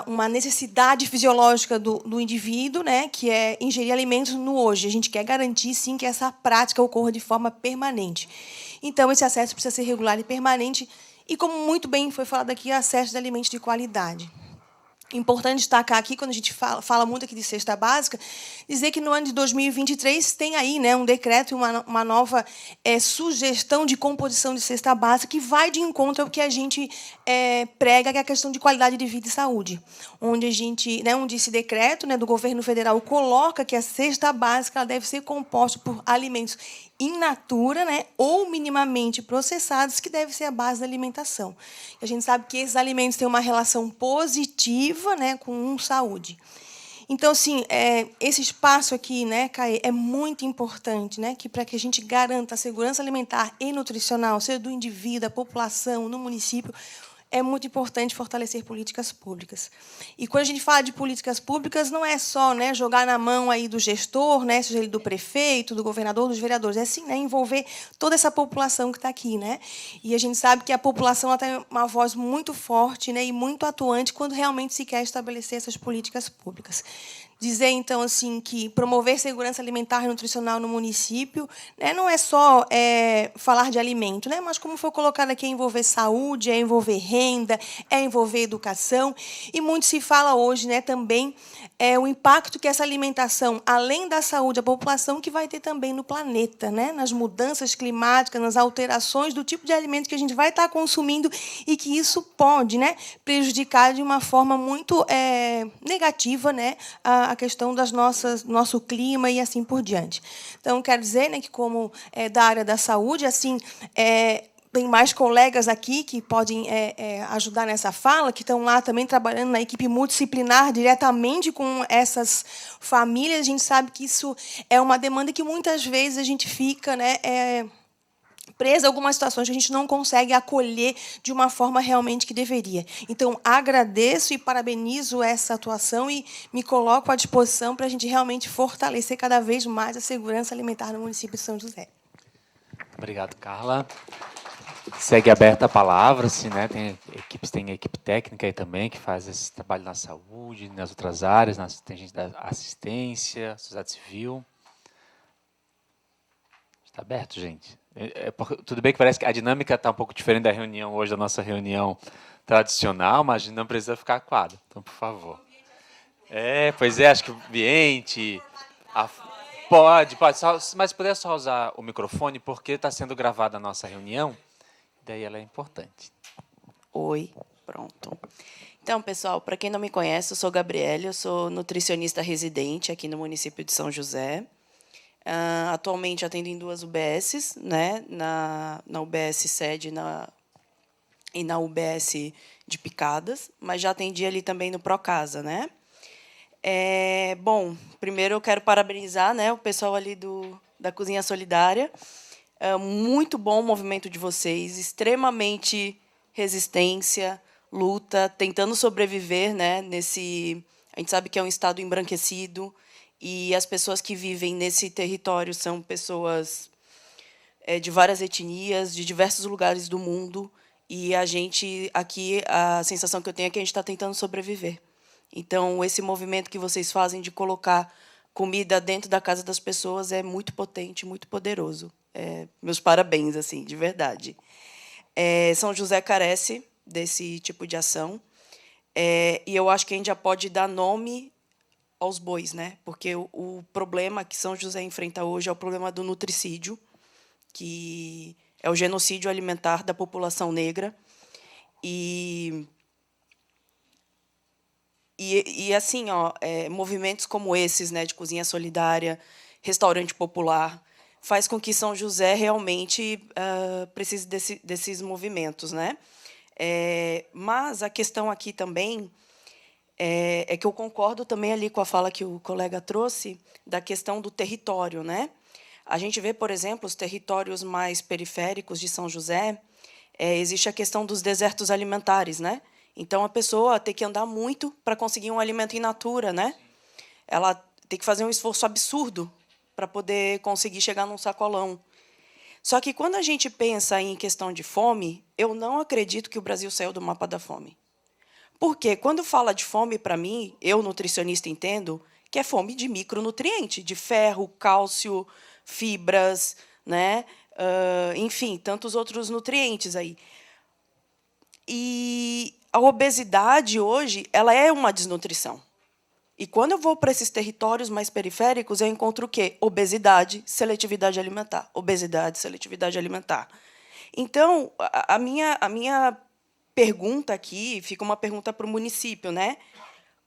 uma necessidade fisiológica do indivíduo, né, que é ingerir alimentos no hoje. A gente quer garantir, sim, que essa prática ocorra de forma permanente. Então, esse acesso precisa ser regular e permanente, e, como muito bem foi falado aqui, acesso de alimentos de qualidade. Importante destacar aqui, quando a gente fala muito aqui de cesta básica, dizer que no ano de 2023 tem aí, né, um decreto e uma nova sugestão de composição de cesta básica que vai de encontro ao que a gente prega, que é a questão de qualidade de vida e saúde, onde a gente, né, onde esse decreto, né, do governo federal coloca que a cesta básica ela deve ser composta por alimentos in natura, né, ou minimamente processados, que deve ser a base da alimentação. E a gente sabe que esses alimentos têm uma relação positiva, né, com saúde. Então, assim, esse espaço aqui, né, CAE, é muito importante, né, para que a gente garanta a segurança alimentar e nutricional, seja do indivíduo, da população, no município, é muito importante fortalecer políticas públicas. E quando a gente fala de políticas públicas, não é só, né, jogar na mão aí do gestor, né, seja ele do prefeito, do governador, dos vereadores, é sim, né, envolver toda essa população que está aqui, né? E a gente sabe que a população ela tem uma voz muito forte, né, e muito atuante quando realmente se quer estabelecer essas políticas públicas. Dizer, então, assim, que promover segurança alimentar e nutricional no município, né, não é só falar de alimento, né, mas, como foi colocado aqui, é envolver saúde, é envolver renda, é envolver educação. E muito se fala hoje, né, também o impacto que essa alimentação, além da saúde da população, que vai ter também no planeta, né, nas mudanças climáticas, nas alterações do tipo de alimento que a gente vai estar consumindo e que isso pode, né, prejudicar de uma forma muito negativa, né, a questão das nosso clima e assim por diante. Então, quero dizer, né, que, como da área da saúde, assim, tem mais colegas aqui que podem ajudar nessa fala, que estão lá também trabalhando na equipe multidisciplinar diretamente com essas famílias. A gente sabe que isso é uma demanda que muitas vezes a gente fica, né, presa a algumas situações que a gente não consegue acolher de uma forma realmente que deveria. Então, agradeço e parabenizo essa atuação e me coloco à disposição para a gente realmente fortalecer cada vez mais a segurança alimentar no município de São José. Obrigado, Carla. Segue aberta a palavra, assim, né? Tem a equipe técnica aí também, que faz esse trabalho na saúde, nas outras áreas, tem gente da assistência, sociedade civil. Está aberto, gente. Tudo bem que parece que a dinâmica está um pouco diferente da reunião hoje, da nossa reunião tradicional, mas não precisa ficar aquado. Então, por favor. Pois é, acho que o ambiente... Pode, mas se puder só usar o microfone, porque está sendo gravada a nossa reunião, daí ela é importante. Oi, pronto. Então, pessoal, para quem não me conhece, eu sou Gabriela, eu sou nutricionista residente aqui no município de São José. Atualmente atendo em 2 UBSs, né, na UBS sede e na UBS de Picadas, mas já atendi ali também no Procasa, né? Bom, primeiro eu quero parabenizar, né, o pessoal ali da Cozinha Solidária. Muito bom o movimento de vocês, extremamente resistência, luta, tentando sobreviver, né, a gente sabe que é um estado embranquecido, e as pessoas que vivem nesse território são pessoas de várias etnias, de diversos lugares do mundo, e a gente, aqui, a sensação que eu tenho é que a gente está tentando sobreviver. Então, esse movimento que vocês fazem de colocar comida dentro da casa das pessoas é muito potente, muito poderoso. Meus parabéns, assim, de verdade. São José carece desse tipo de ação, e eu acho que a gente já pode dar nome aos bois, né? Porque o problema que São José enfrenta hoje é o problema do nutricídio, que é o genocídio alimentar da população negra. E assim, movimentos como esses, né, de cozinha solidária, restaurante popular, faz com que São José realmente precise desses movimentos, né? Mas a questão aqui também é que eu concordo também ali com a fala que o colega trouxe da questão do território, né? A gente vê, por exemplo, os territórios mais periféricos de São José, existe a questão dos desertos alimentares, né? Então, a pessoa tem que andar muito para conseguir um alimento in natura, né? Ela tem que fazer um esforço absurdo para poder conseguir chegar num sacolão. Só que, quando a gente pensa em questão de fome, eu não acredito que o Brasil saiu do mapa da fome. Porque, quando fala de fome, para mim, eu, nutricionista, entendo que é fome de micronutriente, de ferro, cálcio, fibras, né? Enfim, tantos outros nutrientes aí. E a obesidade, hoje, ela é uma desnutrição. E, quando eu vou para esses territórios mais periféricos, eu encontro o quê? Obesidade, seletividade alimentar. Obesidade, seletividade alimentar. Então, a minha pergunta aqui, fica uma pergunta para o município, né?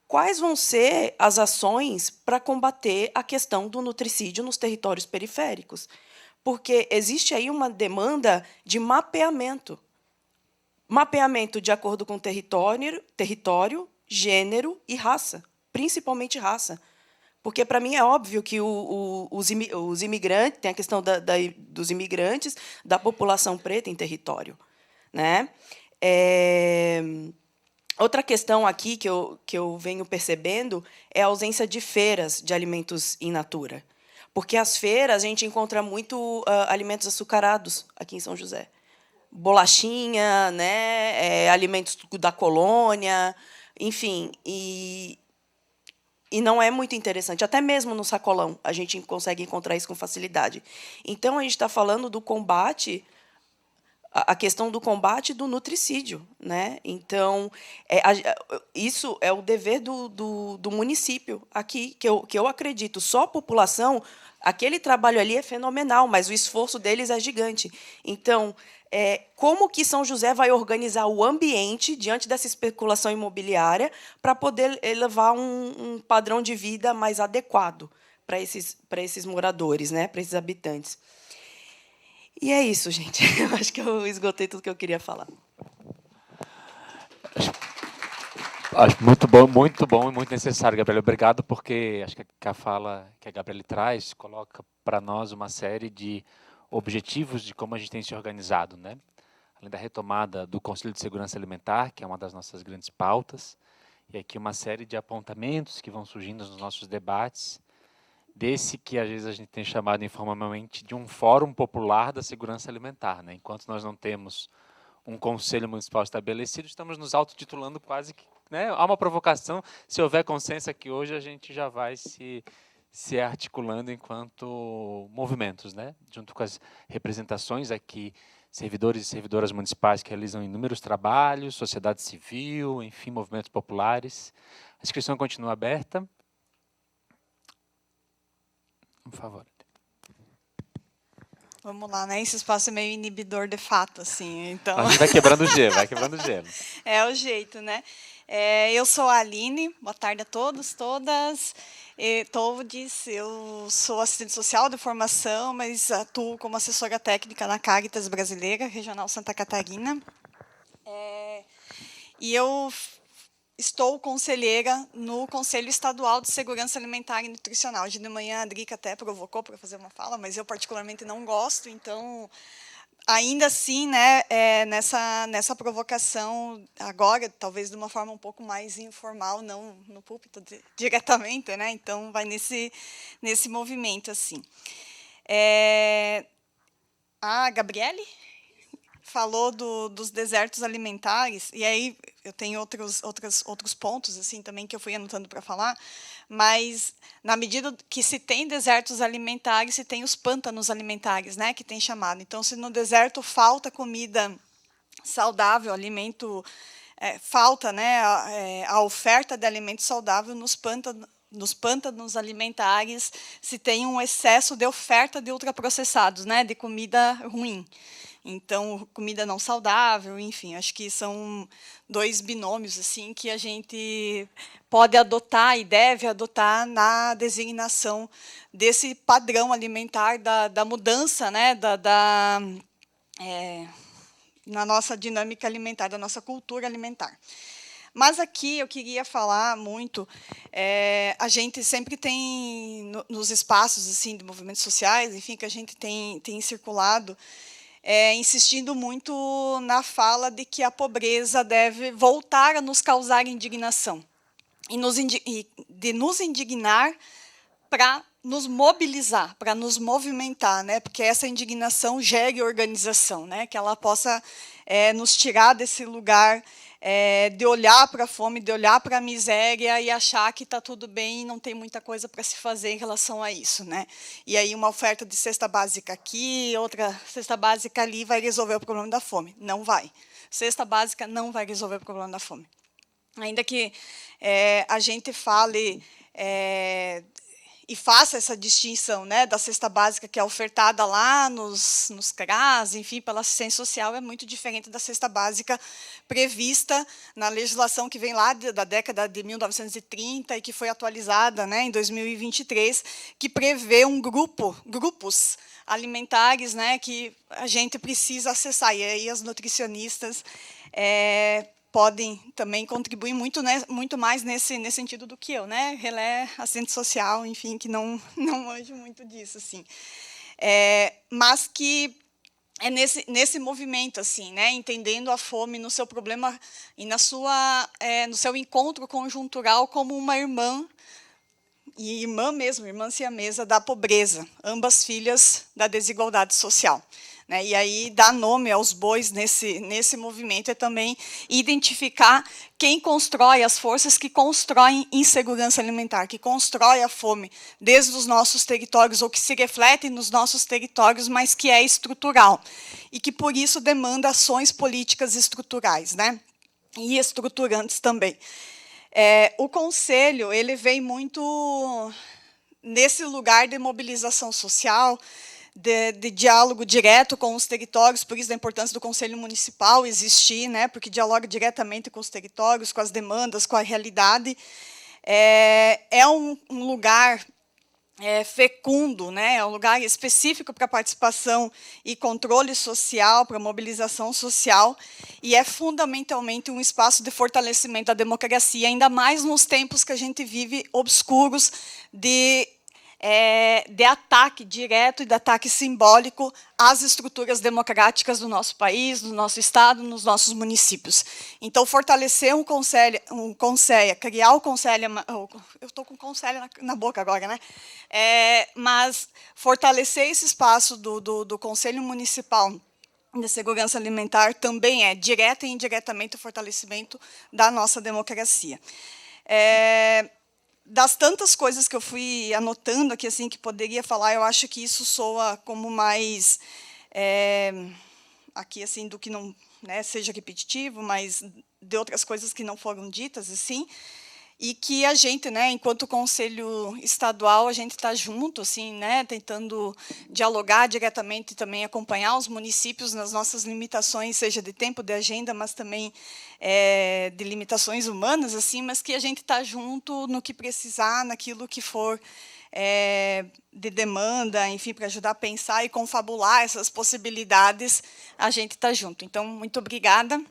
Quais vão ser as ações para combater a questão do nutricídio nos territórios periféricos? Porque existe aí uma demanda de mapeamento. Mapeamento de acordo com território, gênero e raça, principalmente raça. Porque, para mim, é óbvio que os imigrantes, tem a questão dos imigrantes, da população preta em território, né? Outra questão aqui que eu venho percebendo é a ausência de feiras de alimentos in natura. Porque as feiras, a gente encontra muito alimentos açucarados aqui em São José. Bolachinha, né, alimentos da colônia, enfim, e não é muito interessante. Até mesmo no sacolão a gente consegue encontrar isso com facilidade. Então, a gente está falando do combate, a questão do combate do nutricídio, né? Então, isso é o dever do município aqui, que eu acredito. Só a população, aquele trabalho ali é fenomenal, mas o esforço deles é gigante. Então, como que São José vai organizar o ambiente diante dessa especulação imobiliária para poder elevar um padrão de vida mais adequado para esses moradores, né, para esses habitantes? E é isso, gente. Eu acho que eu esgotei tudo que eu queria falar. Acho muito bom e muito necessário, Gabriela. Obrigado, porque acho que a fala que a Gabriela traz coloca para nós uma série de objetivos de como a gente tem se organizado, né? Além da retomada do Conselho de Segurança Alimentar, que é uma das nossas grandes pautas, e aqui uma série de apontamentos que vão surgindo nos nossos debates, desse que às vezes a gente tem chamado informalmente de um fórum popular da segurança alimentar, né? Enquanto nós não temos um conselho municipal estabelecido, estamos nos autotitulando quase que, né? Há uma provocação, se houver consenso aqui hoje, a gente já vai se articulando enquanto movimentos, né? Junto com as representações aqui, servidores e servidoras municipais que realizam inúmeros trabalhos, sociedade civil, enfim, movimentos populares. A inscrição continua aberta. Por favor. Vamos lá, né? Esse espaço é meio inibidor de fato, assim, então... A gente vai quebrando o gelo, vai quebrando o gelo. É o jeito, né? Eu sou a Aline, boa tarde a todos, todas. Todes, eu sou assistente social de formação, mas atuo como assessora técnica na Caritas Brasileira, Regional Santa Catarina. E eu estou conselheira no Conselho Estadual de Segurança Alimentar e Nutricional. Hoje de manhã a Drica até provocou para fazer uma fala, mas eu particularmente não gosto, então, ainda assim, né, nessa provocação, agora, talvez de uma forma um pouco mais informal, não no púlpito diretamente, né, então vai nesse movimento, assim. A Gabriele falou dos desertos alimentares, e aí eu tenho outros pontos assim também que eu fui anotando para falar, mas na medida que se tem desertos alimentares, se tem os pântanos alimentares, né, que tem chamado. Então, se no deserto falta comida saudável, alimento, falta, né, a oferta de alimento saudável nos pântanos alimentares, se tem um excesso de oferta de ultraprocessados, né, de comida ruim. Então, comida não saudável, enfim, acho que são dois binômios assim que a gente pode adotar e deve adotar na designação desse padrão alimentar, da mudança, né, na nossa dinâmica alimentar, da nossa cultura alimentar. Mas aqui eu queria falar muito, a gente sempre tem, nos espaços assim de movimentos sociais, enfim, que a gente tem circulado, insistindo muito na fala de que a pobreza deve voltar a nos causar indignação, de nos indignar para nos mobilizar, para nos movimentar, né? Porque essa indignação gere organização, né? Que ela possa nos tirar desse lugar de olhar para a fome, de olhar para a miséria e achar que está tudo bem e não tem muita coisa para se fazer em relação a isso, né? E aí uma oferta de cesta básica aqui, outra cesta básica ali vai resolver o problema da fome. Não vai. Cesta básica não vai resolver o problema da fome. Ainda que a gente fale e faça essa distinção, né, da cesta básica que é ofertada lá nos CRAS, enfim, pela assistência social, é muito diferente da cesta básica prevista na legislação que vem lá da década de 1930 e que foi atualizada, né, em 2023, que prevê grupos alimentares, né, que a gente precisa acessar. E aí as nutricionistas podem também contribuir muito, né, muito mais nesse sentido do que eu, né? Relé, assistente social, enfim, que não manjo muito disso, assim. Mas que é nesse movimento, assim, né? Entendendo a fome no seu problema e no seu encontro conjuntural como uma irmã, e irmã mesmo, irmã siamesa da pobreza, ambas filhas da desigualdade social. Né, e aí dar nome aos bois nesse movimento é também identificar quem constrói as forças que constroem insegurança alimentar, que constrói a fome desde os nossos territórios, ou que se reflete nos nossos territórios, mas que é estrutural, e que, por isso, demanda ações políticas estruturais, né, e estruturantes também. O Conselho ele vem muito nesse lugar de mobilização social, de diálogo direto com os territórios, por isso a importância do Conselho Municipal existir, né, porque dialoga diretamente com os territórios, com as demandas, com a realidade. É um lugar fecundo, né? É um lugar específico para participação e controle social, para mobilização social, e é fundamentalmente um espaço de fortalecimento da democracia, ainda mais nos tempos que a gente vive obscuros de ataque direto e de ataque simbólico às estruturas democráticas do nosso país, do nosso Estado, nos nossos municípios. Então, fortalecer um Conselho, criar o Conselho... Eu estou com Conselho na boca agora, né? Mas fortalecer esse espaço do Conselho Municipal de Segurança Alimentar também é, direta e indiretamente, o fortalecimento da nossa democracia. Das tantas coisas que eu fui anotando aqui, assim, que poderia falar, eu acho que isso soa como mais, aqui, assim, do que não, né, seja repetitivo, mas de outras coisas que não foram ditas, assim, e que a gente, né, enquanto Conselho Estadual, a gente está junto, assim, né, tentando dialogar diretamente e também acompanhar os municípios nas nossas limitações, seja de tempo, de agenda, mas também de limitações humanas, assim, mas que a gente está junto no que precisar, naquilo que for de demanda, enfim, para ajudar a pensar e confabular essas possibilidades, a gente está junto. Então, muito obrigada.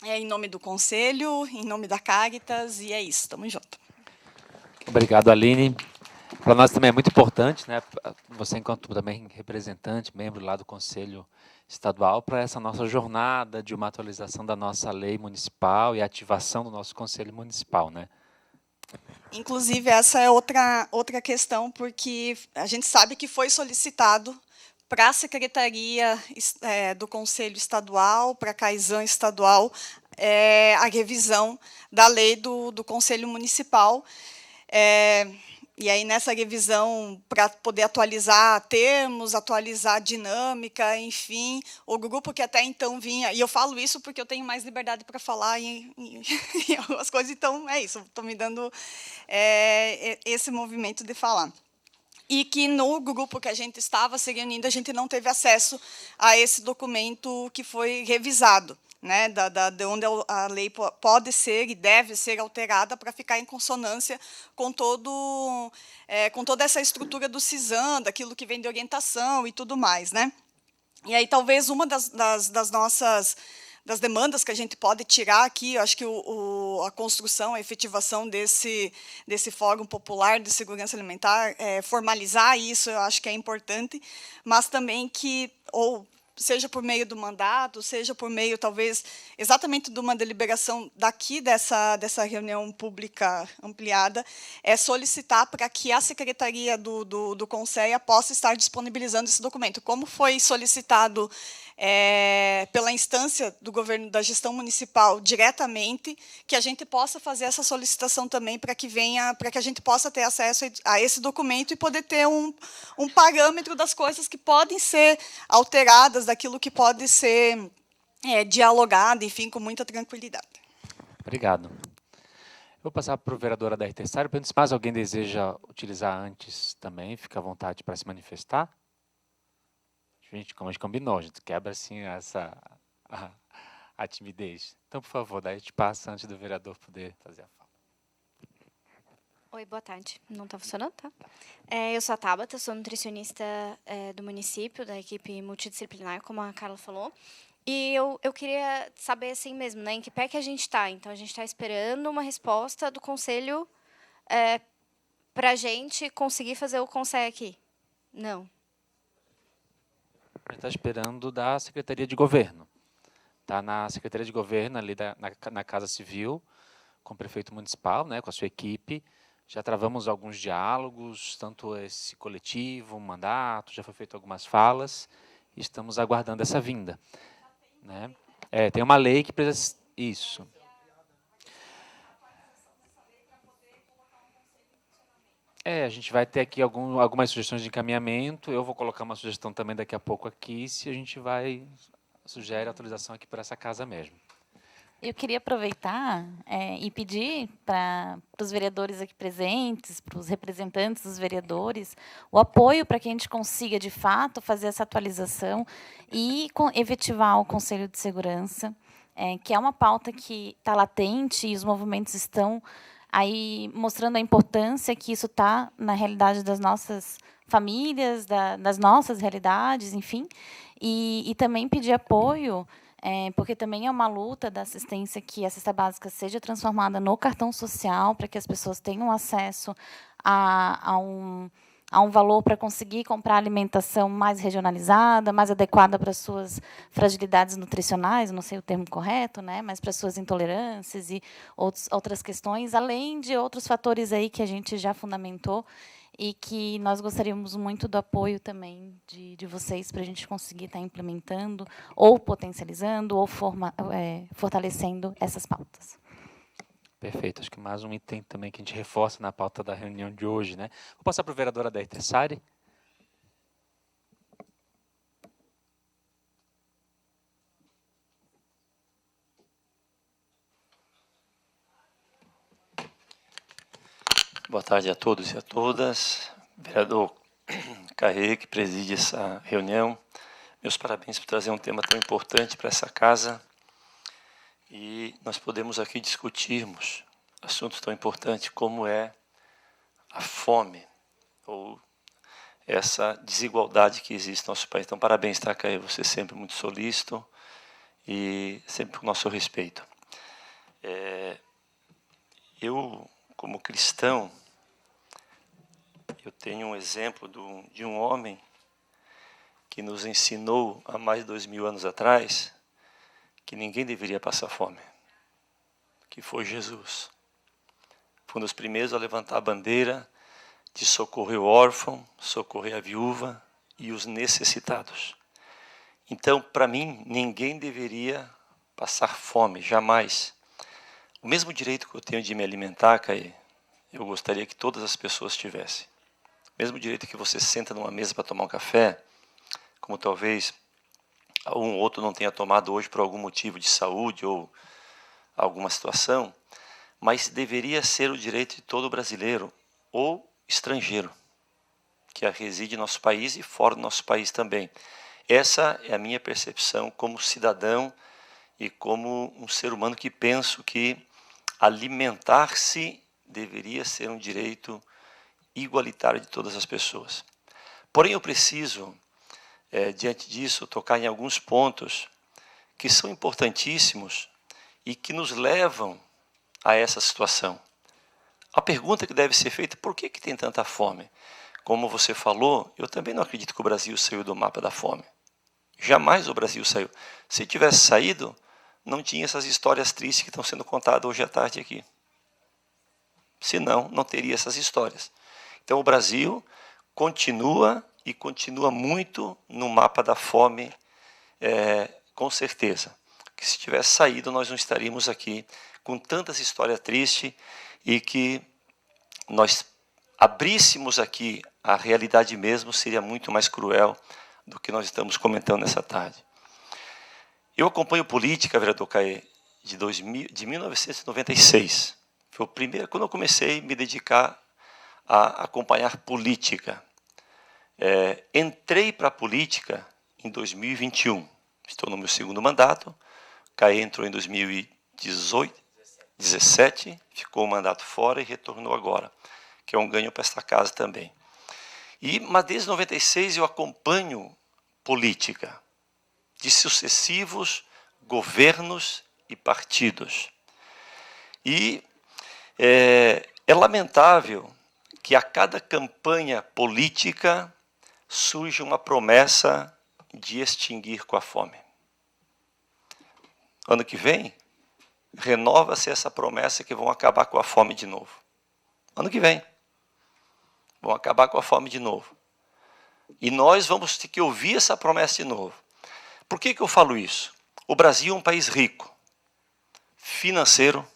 Em nome do Conselho, em nome da Caritas, e é isso, estamos juntos. Obrigado, Aline. Para nós também é muito importante, né, você enquanto também representante, membro lá do Conselho Estadual, para essa nossa jornada de uma atualização da nossa lei municipal e ativação do nosso Conselho Municipal, né? Inclusive, essa é outra questão, porque a gente sabe que foi solicitado para a Secretaria do Conselho Estadual, para a CAISAN Estadual, a revisão da lei do Conselho Municipal. E aí, nessa revisão, para poder atualizar termos, atualizar dinâmica, enfim, o grupo que até então vinha... E eu falo isso porque eu tenho mais liberdade para falar em algumas coisas, então é isso, estou me dando esse movimento de falar. E que no grupo que a gente estava se reunindo, a gente não teve acesso a esse documento que foi revisado, né, de onde a lei pode ser e deve ser alterada para ficar em consonância com toda essa estrutura do CISAM, daquilo que vem de orientação e tudo mais, né? E aí, talvez, uma das demandas que a gente pode tirar aqui, eu acho que a construção, a efetivação desse Fórum Popular de Segurança Alimentar, formalizar isso, eu acho que é importante, mas também que, ou seja por meio do mandato, seja por meio, talvez, exatamente de uma deliberação daqui dessa reunião pública ampliada, solicitar para que a Secretaria do Conselho possa estar disponibilizando esse documento. Como foi solicitado pela instância do governo da gestão municipal diretamente, que a gente possa fazer essa solicitação também para que a gente possa ter acesso a esse documento e poder ter um parâmetro das coisas que podem ser alteradas, daquilo que pode ser dialogado, enfim, com muita tranquilidade. Obrigado. Vou passar para o vereador Adair Tessaro, pergunto se mais alguém deseja utilizar antes também, fica à vontade para se manifestar. Gente, como a gente combinou, a gente quebra assim a timidez. Então, por favor, daí a gente passa antes do vereador poder fazer a fala. Oi, boa tarde. Não está funcionando, tá? Eu sou a Tabata, sou nutricionista do município, da equipe multidisciplinar, como a Carla falou. E eu queria saber assim mesmo, né, em que pé que a gente está. Então, a gente está esperando uma resposta do Conselho para a gente conseguir fazer o Conselho aqui? Não. A gente está esperando da Secretaria de Governo. Está na Secretaria de Governo, ali na Casa Civil, com o prefeito municipal, né, com a sua equipe. Já travamos alguns diálogos, tanto esse coletivo, um mandato, já foi feito algumas falas, e estamos aguardando essa vinda. Né? Tem uma lei que precisa... Isso. A gente vai ter aqui algumas sugestões de encaminhamento. Eu vou colocar uma sugestão também daqui a pouco aqui, se a gente sugere a autorização aqui para essa casa mesmo. Eu queria aproveitar e pedir para os vereadores aqui presentes, para os representantes dos vereadores, o apoio para que a gente consiga, de fato, fazer essa atualização e efetivar o Conselho de Segurança, que é uma pauta que está latente e os movimentos estão aí mostrando a importância que isso está na realidade das nossas famílias, das nossas realidades, enfim, e também pedir apoio, porque também é uma luta da assistência que a cesta básica seja transformada no cartão social, para que as pessoas tenham acesso a um valor para conseguir comprar alimentação mais regionalizada, mais adequada para as suas fragilidades nutricionais, não sei o termo correto, né, mas para as suas intolerâncias e outras questões, além de outros fatores aí que a gente já fundamentou e que nós gostaríamos muito do apoio também de vocês para a gente conseguir estar implementando, ou potencializando, ou fortalecendo essas pautas. Perfeito. Acho que mais um item também que a gente reforça na pauta da reunião de hoje, né? Vou passar para a vereadora Adair Tessari. Boa tarde a todos e a todas. Vereador Carré, que preside essa reunião, meus parabéns por trazer um tema tão importante para essa casa. E nós podemos aqui discutirmos assuntos tão importantes como é a fome, ou essa desigualdade que existe no nosso país. Então, parabéns, tá, Caio? Você é sempre muito solícito e sempre com o nosso respeito. Eu, como cristão, eu tenho um exemplo de um homem que nos ensinou há mais de 2000 anos atrás que ninguém deveria passar fome, que foi Jesus. Foi um dos primeiros a levantar a bandeira de socorrer o órfão, socorrer a viúva e os necessitados. Então, para mim, ninguém deveria passar fome, jamais. O mesmo direito que eu tenho de me alimentar, Caê, eu gostaria que todas as pessoas tivessem. O mesmo direito que você senta numa mesa para tomar um café, como talvez um ou outro não tenha tomado hoje por algum motivo de saúde ou alguma situação, mas deveria ser o direito de todo brasileiro ou estrangeiro que reside em nosso país e fora do nosso país também. Essa é a minha percepção como cidadão e como um ser humano que penso que alimentar-se deveria ser um direito igualitário de todas as pessoas. Porém, eu preciso, diante disso, tocar em alguns pontos que são importantíssimos e que nos levam a essa situação. A pergunta que deve ser feita é por que tem tanta fome? Como você falou, eu também não acredito que o Brasil saiu do mapa da fome. Jamais o Brasil saiu. Se tivesse saído, não tinha essas histórias tristes que estão sendo contadas hoje à tarde aqui. Senão, não teria essas histórias. Então, o Brasil continua e continua muito no mapa da fome, com certeza. Que se tivesse saído, nós não estaríamos aqui com tantas histórias tristes e que nós abríssemos aqui a realidade mesmo, seria muito mais cruel do que nós estamos comentando nessa tarde. Eu acompanho política, vereador Caê, de 1996. Foi o primeiro, quando eu comecei a me dedicar a acompanhar política. Entrei para a política em 2021. Estou no meu segundo mandato. Caê entrou em 2017, ficou o mandato fora e retornou agora, que é um ganho para esta casa também. Mas desde 96 eu acompanho política de sucessivos governos e partidos. E é lamentável que a cada campanha política surge uma promessa de extinguir com a fome. Ano que vem, renova-se essa promessa que vão acabar com a fome de novo. Ano que vem, vão acabar com a fome de novo. E nós vamos ter que ouvir essa promessa de novo. Por que eu falo isso? O Brasil é um país rico, financeiro,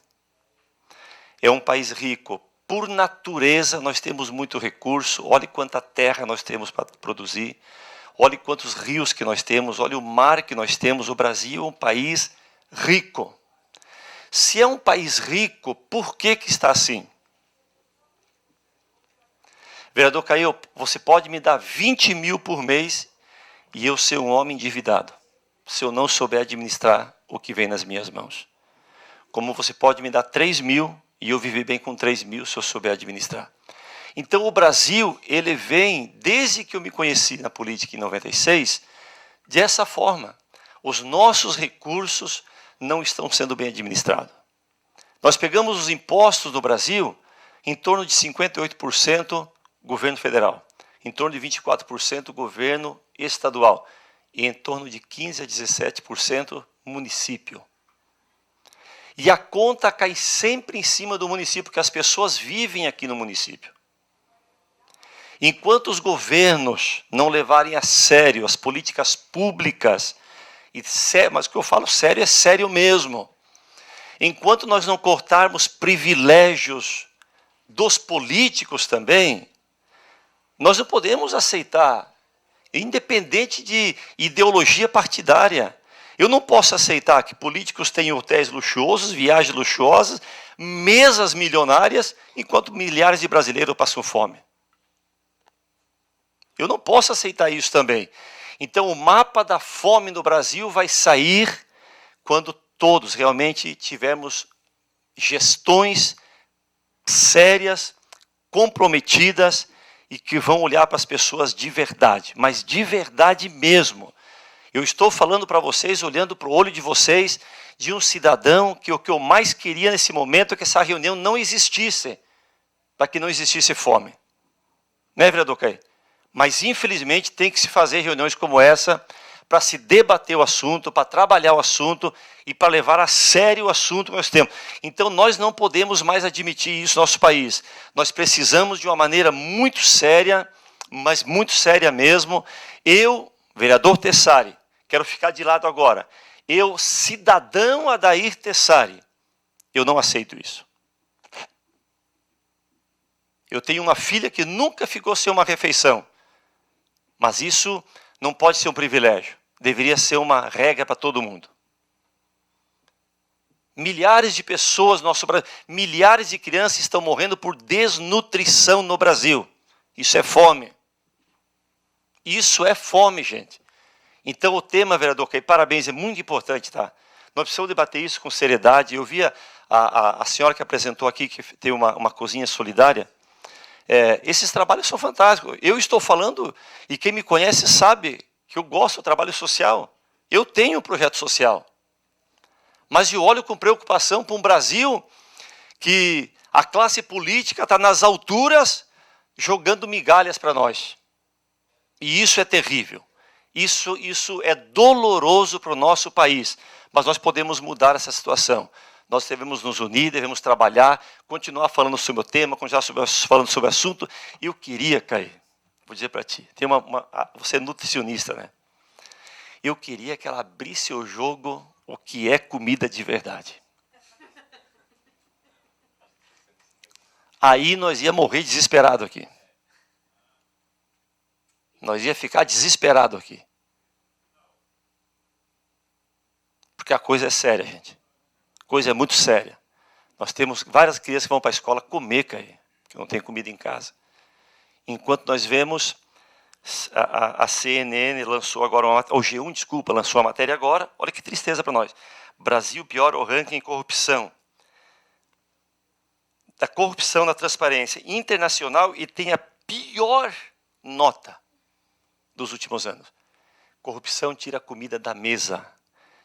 é um país rico por natureza, nós temos muito recurso, olhe quanta terra nós temos para produzir, olhe quantos rios que nós temos, olhe o mar que nós temos. O Brasil é um país rico. Se é um país rico, por que está assim? Vereador Caio, você pode me dar 20 mil por mês e eu ser um homem endividado, se eu não souber administrar o que vem nas minhas mãos. Como você pode me dar 3 mil E eu vivi bem com 3 mil se eu souber administrar. Então, o Brasil, ele vem, desde que eu me conheci na política em 96, dessa forma. Os nossos recursos não estão sendo bem administrados. Nós pegamos os impostos no Brasil, em torno de 58% governo federal, em torno de 24% governo estadual e em torno de 15% a 17% município. E a conta cai sempre em cima do município, porque as pessoas vivem aqui no município. Enquanto os governos não levarem a sério as políticas públicas, mas o que eu falo sério é sério mesmo, enquanto nós não cortarmos privilégios dos políticos também, nós não podemos aceitar, independente de ideologia partidária. Eu não posso aceitar que políticos tenham hotéis luxuosos, viagens luxuosas, mesas milionárias, enquanto milhares de brasileiros passam fome. Eu não posso aceitar isso também. Então, o mapa da fome no Brasil vai sair quando todos realmente tivermos gestões sérias, comprometidas e que vão olhar para as pessoas de verdade, mas de verdade mesmo. Eu estou falando para vocês, olhando para o olho de vocês, de um cidadão que o que eu mais queria nesse momento é que essa reunião não existisse, para que não existisse fome. Né, vereador Caí? Mas, infelizmente, tem que se fazer reuniões como essa para se debater o assunto, para trabalhar o assunto e para levar a sério o assunto que nós temos. Então, nós não podemos mais admitir isso no nosso país. Nós precisamos de uma maneira muito séria, mas muito séria mesmo. Eu, vereador Tessari, quero ficar de lado agora. Eu, cidadão Adair Tessari, eu não aceito isso. Eu tenho uma filha que nunca ficou sem uma refeição. Mas isso não pode ser um privilégio. Deveria ser uma regra para todo mundo. Milhares de pessoas no nosso Brasil, milhares de crianças estão morrendo por desnutrição no Brasil. Isso é fome. Isso é fome, gente. Então, o tema, vereador Caí, parabéns, é muito importante, tá? Nós precisamos debater isso com seriedade. Eu vi a senhora que apresentou aqui, que tem uma cozinha solidária. Esses trabalhos são fantásticos. Eu estou falando, e quem me conhece sabe que eu gosto do trabalho social. Eu tenho um projeto social. Mas eu olho com preocupação para um Brasil que a classe política está nas alturas jogando migalhas para nós. E isso é terrível. Isso é doloroso para o nosso país. Mas nós podemos mudar essa situação. Nós devemos nos unir, devemos trabalhar, continuar falando sobre o tema, continuar falando sobre o assunto. E eu queria, Caí, vou dizer para ti, você é nutricionista, né? Eu queria que ela abrisse o jogo o que é comida de verdade. Aí nós ia morrer desesperado aqui. Nós ia ficar desesperado aqui. Porque a coisa é séria, gente. A coisa é muito séria. Nós temos várias crianças que vão para a escola comer, Caí, que não tem comida em casa. Enquanto nós vemos, a CNN lançou agora, o G1, desculpa, lançou a matéria agora, olha que tristeza para nós. Brasil piora o ranking em corrupção. Da corrupção na transparência internacional e tem a pior nota dos últimos anos. Corrupção tira a comida da mesa,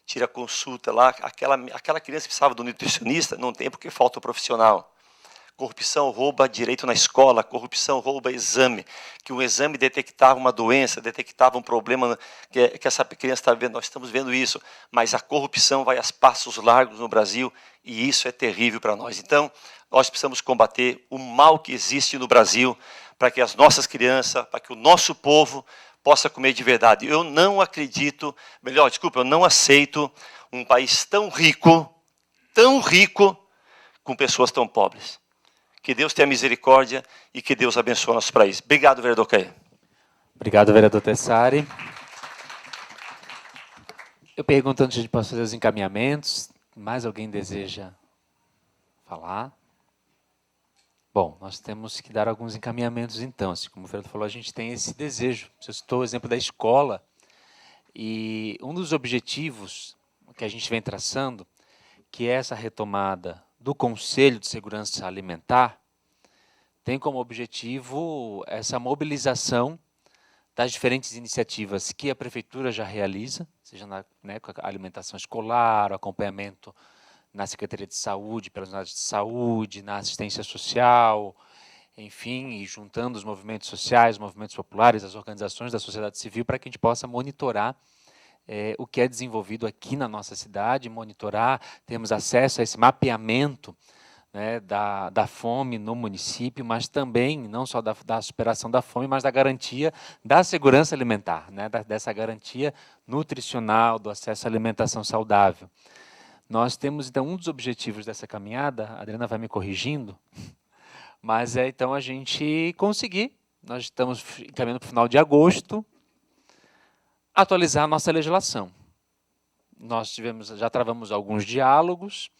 tira a consulta lá, aquela criança que precisava do nutricionista, não tem porque falta o profissional. Corrupção rouba direito na escola, corrupção rouba exame, que um exame detectava uma doença, detectava um problema que essa criança está vendo, nós estamos vendo isso, mas a corrupção vai a passos largos no Brasil e isso é terrível para nós. Então, nós precisamos combater o mal que existe no Brasil para que as nossas crianças, para que o nosso povo possa comer de verdade. Eu não acredito, eu não aceito um país tão rico, com pessoas tão pobres. Que Deus tenha misericórdia e que Deus abençoe o nosso país. Obrigado, vereador Caí. Obrigado, vereador Tessari. Eu pergunto antes de fazer os encaminhamentos, mais alguém deseja falar? Bom, nós temos que dar alguns encaminhamentos então. Assim, como o vereador falou, a gente tem esse desejo. Você citou o exemplo da escola. E um dos objetivos que a gente vem traçando, que é essa retomada do Conselho de Segurança Alimentar tem como objetivo essa mobilização das diferentes iniciativas que a Prefeitura já realiza, seja com a alimentação escolar, o acompanhamento na Secretaria de Saúde, pelas unidades de saúde, na assistência social, enfim, e juntando os movimentos sociais, os movimentos populares, as organizações da sociedade civil, para que a gente possa monitorar o que é desenvolvido aqui na nossa cidade, monitorar, termos acesso a esse mapeamento, né, da fome no município, mas também, não só da superação da fome, mas da garantia da segurança alimentar, né, dessa garantia nutricional, do acesso à alimentação saudável. Nós temos, então, um dos objetivos dessa caminhada, a Adriana vai me corrigindo, mas então, a gente conseguir, nós estamos caminhando para o final de agosto, atualizar a nossa legislação. Nós já travamos alguns diálogos,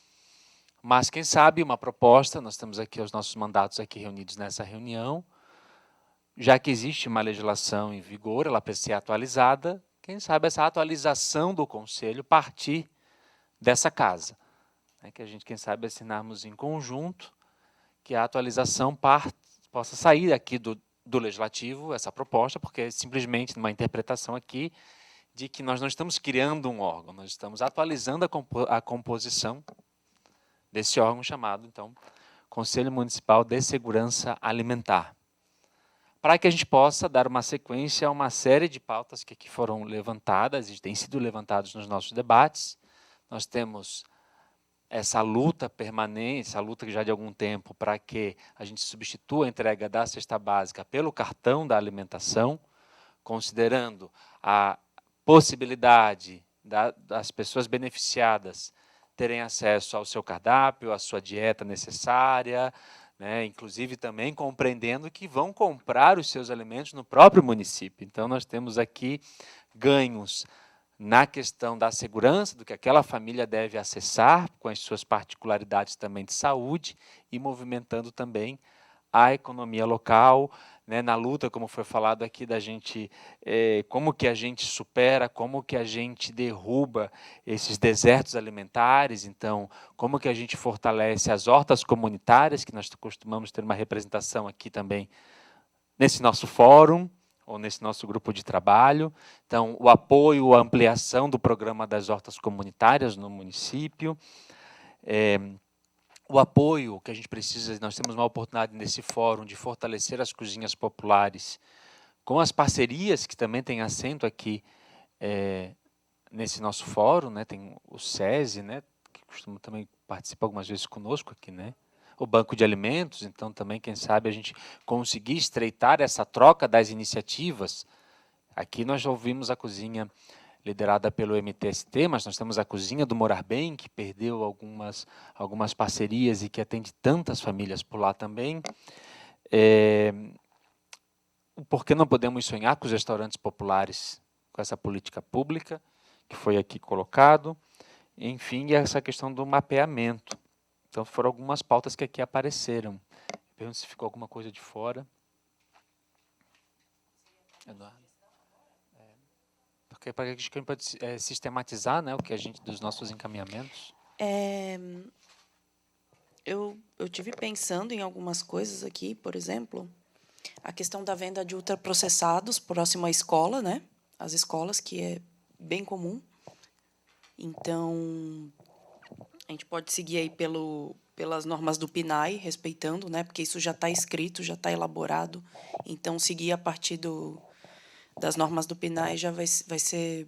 mas, quem sabe, uma proposta, nós temos aqui os nossos mandatos aqui reunidos nessa reunião, já que existe uma legislação em vigor, ela precisa ser atualizada, quem sabe essa atualização do Conselho partir dessa casa. Que a gente, quem sabe, assinarmos em conjunto, que a atualização possa sair aqui do Legislativo, essa proposta, porque é simplesmente uma interpretação aqui de que nós não estamos criando um órgão, nós estamos atualizando a composição desse órgão chamado, então, Conselho Municipal de Segurança Alimentar, para que a gente possa dar uma sequência a uma série de pautas que aqui foram levantadas e têm sido levantadas nos nossos debates. Nós temos essa luta permanente, essa luta que já de algum tempo, para que a gente substitua a entrega da cesta básica pelo cartão da alimentação, considerando a possibilidade das pessoas beneficiadas terem acesso ao seu cardápio, à sua dieta necessária, né, inclusive também compreendendo que vão comprar os seus alimentos no próprio município. Então, nós temos aqui ganhos na questão da segurança, do que aquela família deve acessar, com as suas particularidades também de saúde, e movimentando também a economia local, né, na luta, como foi falado aqui, da gente, como que a gente supera, como que a gente derruba esses desertos alimentares, então, como que a gente fortalece as hortas comunitárias, que nós costumamos ter uma representação aqui também nesse nosso fórum, ou nesse nosso grupo de trabalho. Então, o apoio, a ampliação do programa das hortas comunitárias no município, o apoio que a gente precisa, nós temos uma oportunidade nesse fórum de fortalecer as cozinhas populares, com as parcerias que também têm assento aqui nesse nosso fórum, né, tem o SESI, né, que costuma também participar algumas vezes conosco aqui, né, o Banco de Alimentos, então também, quem sabe, a gente conseguir estreitar essa troca das iniciativas. Aqui nós já ouvimos a cozinha liderada pelo MTST, mas nós temos a cozinha do Morar Bem, que perdeu algumas parcerias e que atende tantas famílias por lá também. Por que não podemos sonhar com os restaurantes populares, com essa política pública, que foi aqui colocado? Enfim, essa questão do mapeamento. Então, foram algumas pautas que aqui apareceram. Pergunto se ficou alguma coisa de fora. Eduardo? Porque para que a gente pode sistematizar, né, o que a gente, dos nossos encaminhamentos? Eu tive pensando em algumas coisas aqui, por exemplo, a questão da venda de ultraprocessados próximo à escola, né? As escolas, que é bem comum. Então, a gente pode seguir aí pelas normas do PNAE, respeitando, né? Porque isso já está escrito, já está elaborado. Então, seguir a partir das normas do PNAE já vai ser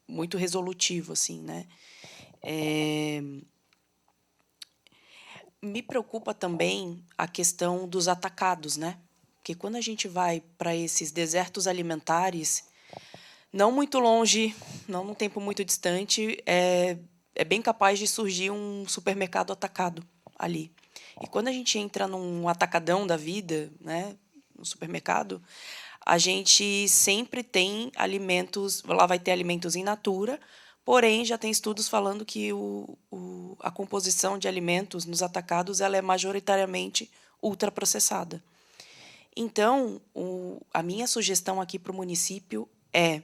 muito resolutivo, assim, né? Me preocupa também a questão dos atacados, né? Porque quando a gente vai para esses desertos alimentares, não muito longe, não num tempo muito distante, é bem capaz de surgir um supermercado atacado ali. E quando a gente entra num atacadão da vida, né, no supermercado, a gente sempre tem alimentos, lá vai ter alimentos in natura, porém já tem estudos falando que a composição de alimentos nos atacados ela é majoritariamente ultraprocessada. Então, a minha sugestão aqui para o município é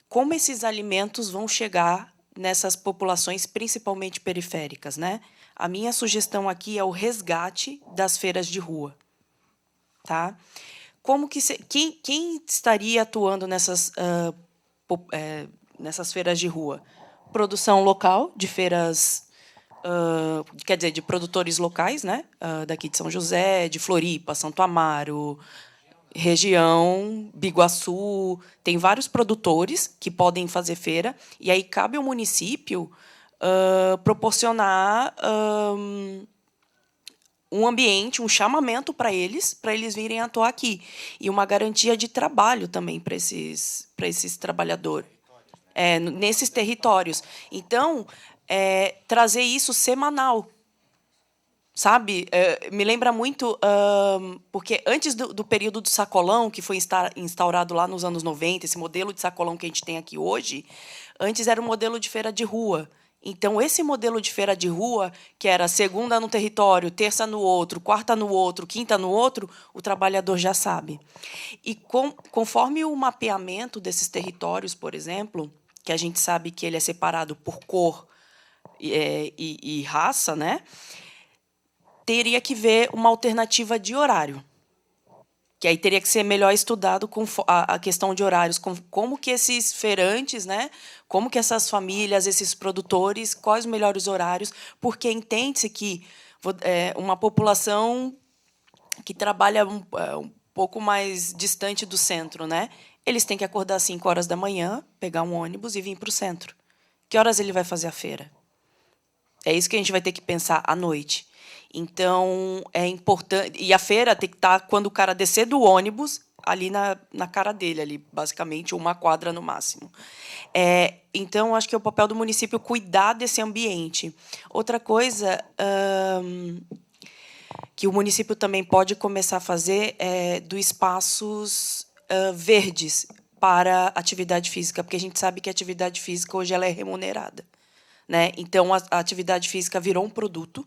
como esses alimentos vão chegar nessas populações, principalmente periféricas, né? A minha sugestão aqui é o resgate das feiras de rua. Tá? Como que quem estaria atuando nessas feiras de rua? Produção local, de feiras, quer dizer, de produtores locais, né? Daqui de São José, de Floripa, Santo Amaro, região, Biguaçu, tem vários produtores que podem fazer feira, e aí cabe ao município proporcionar um ambiente, um chamamento para eles virem atuar aqui. E uma garantia de trabalho também para esses trabalhadores, nesses territórios. Então, trazer isso semanal. Sabe? Me lembra muito, porque antes do período do sacolão, que foi instaurado lá nos anos 90, esse modelo de sacolão que a gente tem aqui hoje, antes era um modelo de feira de rua. Então, esse modelo de feira de rua, que era segunda num território, terça no outro, quarta no outro, quinta no outro, o trabalhador já sabe. E conforme o mapeamento desses territórios, por exemplo, que a gente sabe que ele é separado por cor e raça, né? Teria que ver uma alternativa de horário. Que aí teria que ser melhor estudado com a questão de horários, como que esses feirantes, né, como que essas famílias, esses produtores, quais os melhores horários, porque entende-se que uma população que trabalha um pouco mais distante do centro, né, eles têm que acordar às 5 horas da manhã, pegar um ônibus e vir para o centro. Que horas ele vai fazer a feira? É isso que a gente vai ter que pensar à noite. Então, é importante... E a feira tem que estar, quando o cara descer do ônibus, ali na cara dele, ali, basicamente, uma quadra no máximo. Então, acho que é o papel do município cuidar desse ambiente. Outra coisa que o município também pode começar a fazer é do espaços verdes para atividade física, porque a gente sabe que a atividade física hoje ela é remunerada, né? Então, a atividade física virou um produto,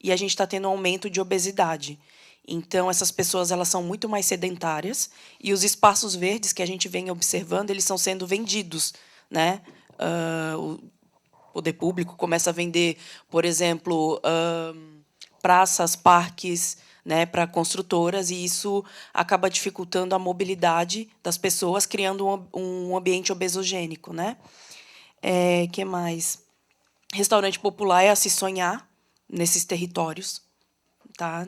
e a gente está tendo um aumento de obesidade. Então, essas pessoas elas são muito mais sedentárias, e os espaços verdes que a gente vem observando, eles estão sendo vendidos, né? O poder público começa a vender, por exemplo, praças, parques, né, para construtoras, e isso acaba dificultando a mobilidade das pessoas, criando um ambiente obesogênico, né? Que mais? Restaurante popular é a se sonhar nesses territórios, tá?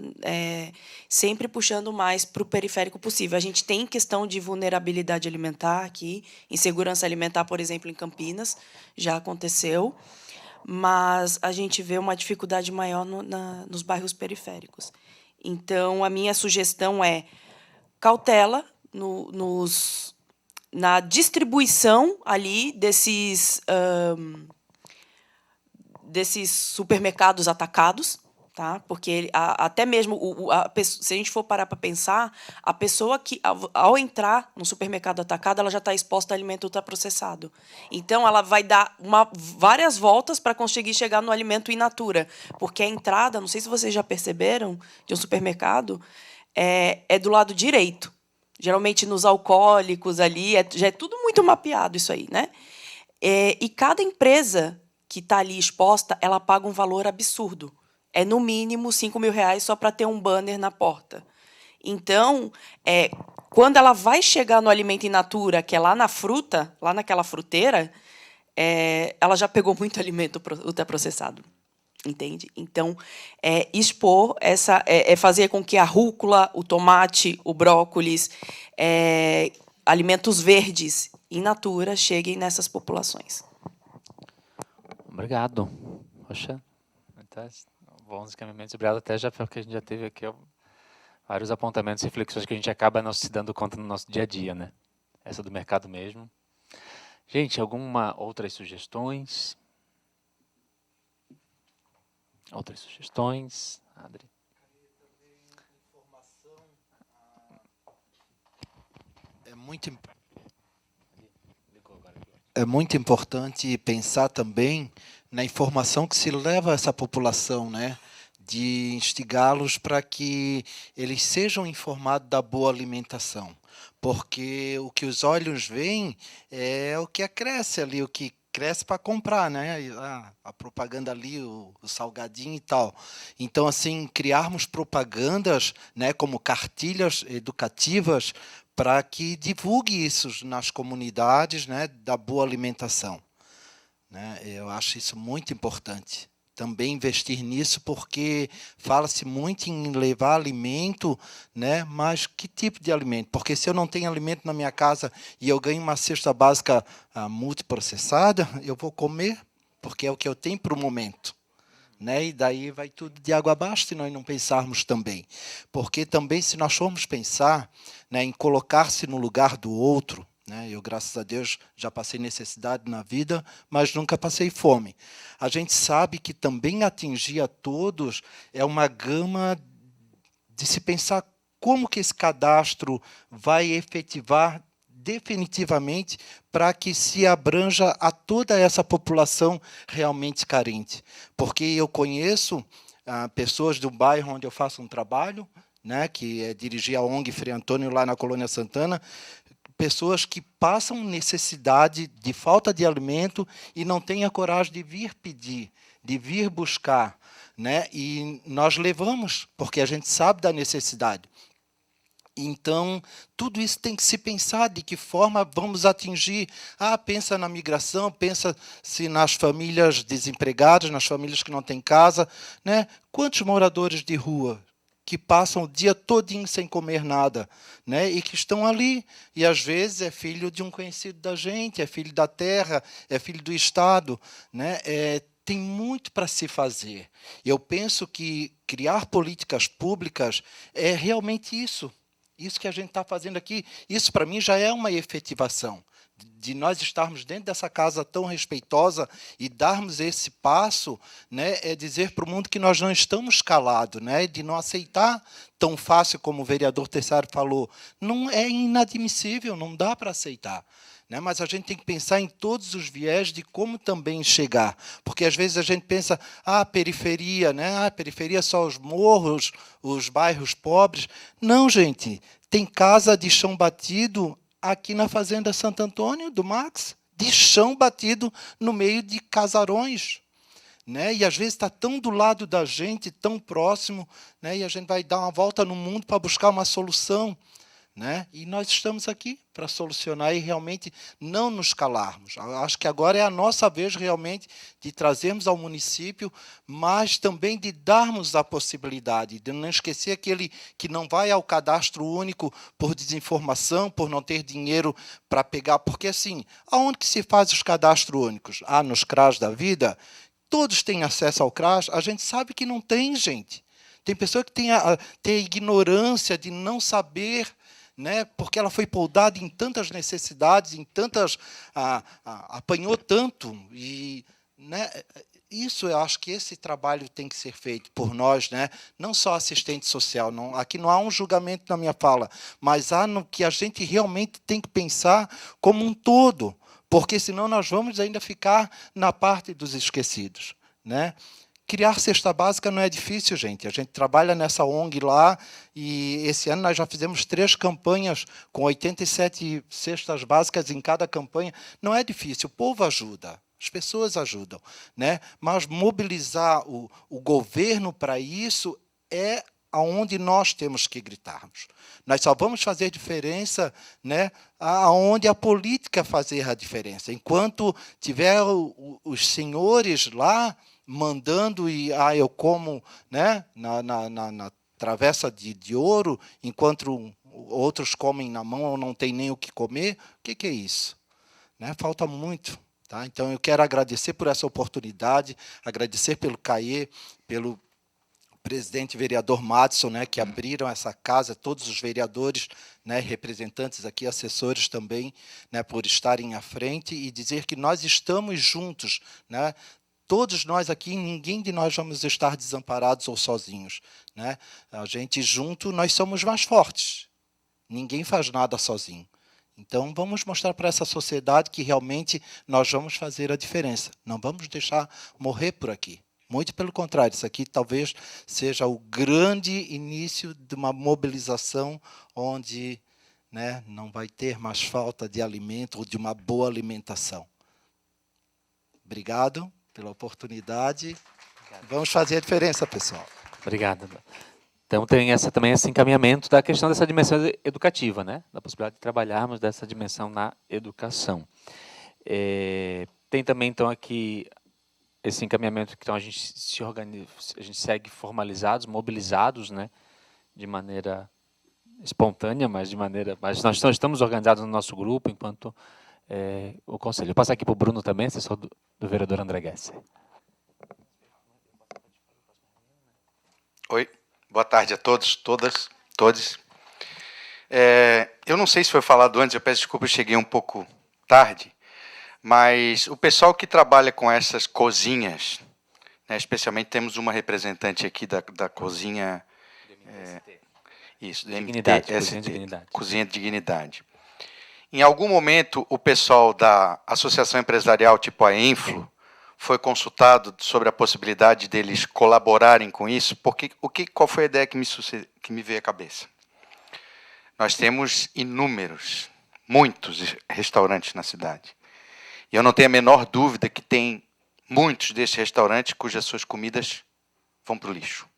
Sempre puxando mais para o periférico possível. A gente tem questão de vulnerabilidade alimentar aqui, insegurança alimentar, por exemplo, em Campinas, já aconteceu, mas a gente vê uma dificuldade maior nos bairros periféricos. Então, a minha sugestão é cautela na distribuição ali desses supermercados atacados, tá? Porque até mesmo se a gente for parar para pensar, a pessoa que ao entrar no supermercado atacado, ela já está exposta a alimento ultraprocessado. Então ela vai dar várias voltas para conseguir chegar no alimento in natura, porque a entrada, não sei se vocês já perceberam, de um supermercado é do lado direito. Geralmente nos alcoólicos ali, já é tudo muito mapeado isso aí, né? E cada empresa que está ali exposta, ela paga um valor absurdo. É, no mínimo, R$5.000 só para ter um banner na porta. Então, quando ela vai chegar no alimento in natura, que é lá na fruta, lá naquela fruteira, ela já pegou muito alimento ultraprocessado. Entende? Então, expor fazer com que a rúcula, o tomate, o brócolis, alimentos verdes in natura cheguem nessas populações. Obrigado. Poxa, bons encaminhamentos. Obrigado até já porque a gente já teve aqui vários apontamentos e reflexões que a gente acaba não se dando conta no nosso dia a dia, né? Essa do mercado mesmo. Gente, alguma outras sugestões? Outras sugestões? Adri? É muito importante pensar também na informação que se leva a essa população, né? De instigá-los para que eles sejam informados da boa alimentação. Porque o que os olhos veem é o que acresce ali, o que cresce para comprar, né? A propaganda ali, o salgadinho e tal. Então, assim, criarmos propagandas, né, como cartilhas educativas para que divulgue isso nas comunidades, né, da boa alimentação, né? Eu acho isso muito importante. Também investir nisso, porque fala-se muito em levar alimento, né? Mas que tipo de alimento? Porque se eu não tenho alimento na minha casa e eu ganho uma cesta básica multiprocessada, eu vou comer, porque é o que eu tenho para o momento, né? E daí vai tudo de água abaixo se nós não pensarmos também. Porque também, se nós formos pensar, né, em colocar-se no lugar do outro, né? Eu, graças a Deus, já passei necessidade na vida, mas nunca passei fome. A gente sabe que também atingir a todos é uma gama de se pensar como que esse cadastro vai efetivar definitivamente para que se abranja a toda essa população realmente carente. Porque eu conheço pessoas do bairro onde eu faço um trabalho, né, que é dirigir a ONG Frei Antônio lá na Colônia Santana, pessoas que passam necessidade de falta de alimento e não têm a coragem de vir pedir, de vir buscar, né? E nós levamos, porque a gente sabe da necessidade. Então, tudo isso tem que se pensar de que forma vamos atingir. Pensa na migração, pensa-se nas famílias desempregadas, nas famílias que não têm casa, né? Quantos moradores de rua que passam o dia todinho sem comer nada, né? E que estão ali, e às vezes é filho de um conhecido da gente, é filho da terra, é filho do Estado, né? Tem muito para se fazer. Eu penso que criar políticas públicas é realmente isso que a gente está fazendo aqui. Isso, para mim, já é uma efetivação de nós estarmos dentro dessa casa tão respeitosa e darmos esse passo, né, é dizer para o mundo que nós não estamos calados, né, de não aceitar tão fácil como o vereador Tessário falou. Não é inadmissível, não dá para aceitar. Né, mas a gente tem que pensar em todos os viés de como também chegar. Porque, às vezes, a gente pensa, periferia, né, periferia só os morros, os bairros pobres. Não, gente, tem casa de chão batido aqui na Fazenda Santo Antônio, do Max, de chão batido no meio de casarões. Né? E, às vezes, está tão do lado da gente, tão próximo, né? E a gente vai dar uma volta no mundo para buscar uma solução. Né? E nós estamos aqui para solucionar e realmente não nos calarmos. Acho que agora é a nossa vez realmente de trazermos ao município, mas também de darmos a possibilidade, de não esquecer aquele que não vai ao cadastro único por desinformação, por não ter dinheiro para pegar, porque assim, aonde que se faz os cadastros únicos? Nos CRAS da vida, todos têm acesso ao CRAS, a gente sabe que não tem, gente. Tem pessoa que tem a ignorância de não saber, né, porque ela foi poldada em tantas necessidades, em tantas apanhou tanto e, né, isso eu acho que esse trabalho tem que ser feito por nós, né, não só assistente social, não, aqui não há um julgamento na minha fala, mas há no que a gente realmente tem que pensar como um todo, porque senão nós vamos ainda ficar na parte dos esquecidos, né? Criar cesta básica não é difícil, gente. A gente trabalha nessa ONG lá e esse ano nós já fizemos 3 campanhas com 87 cestas básicas em cada campanha. Não é difícil, o povo ajuda, as pessoas ajudam, né? Mas mobilizar o governo para isso é aonde nós temos que gritarmos. Nós só vamos fazer diferença, né, aonde a política fazer a diferença. Enquanto tiver os senhores lá mandando e eu como, né, na travessa de ouro, enquanto outros comem na mão ou não tem nem o que comer, o que é isso? Né? Falta muito. Tá? Então, eu quero agradecer por essa oportunidade, agradecer pelo CAE, pelo presidente vereador Madison, né, que abriram essa casa, todos os vereadores, né, representantes aqui, assessores também, né, por estarem à frente e dizer que nós estamos juntos, né, todos nós aqui, ninguém de nós vamos estar desamparados ou sozinhos, né? A gente junto, nós somos mais fortes. Ninguém faz nada sozinho. Então, vamos mostrar para essa sociedade que realmente nós vamos fazer a diferença. Não vamos deixar morrer por aqui. Muito pelo contrário, isso aqui talvez seja o grande início de uma mobilização onde, né, não vai ter mais falta de alimento ou de uma boa alimentação. Obrigado pela oportunidade. Vamos fazer a diferença, pessoal. Obrigado. Então, tem também esse encaminhamento da questão dessa dimensão educativa, né? Da possibilidade de trabalharmos dessa dimensão na educação. Tem também, então, aqui esse encaminhamento que então, a gente se organiza, a gente segue formalizados, mobilizados, né? De maneira espontânea, mas nós estamos organizados no nosso grupo enquanto o Conselho. Eu passo aqui para o Bruno também, assessor do vereador André Gesser. Oi, boa tarde a todos, todas, todos. Eu não sei se foi falado antes, eu peço desculpa, eu cheguei um pouco tarde, mas o pessoal que trabalha com essas cozinhas, né, especialmente temos uma representante aqui da cozinha... Isso, Dignidade, MT, Cozinha Dignidade. Cozinha Dignidade. Em algum momento, o pessoal da Associação Empresarial, tipo a Enflo, foi consultado sobre a possibilidade deles colaborarem com isso, porque qual foi a ideia que me veio à cabeça? Nós temos muitos restaurantes na cidade. E eu não tenho a menor dúvida que tem muitos desses restaurantes cujas suas comidas vão para o lixo.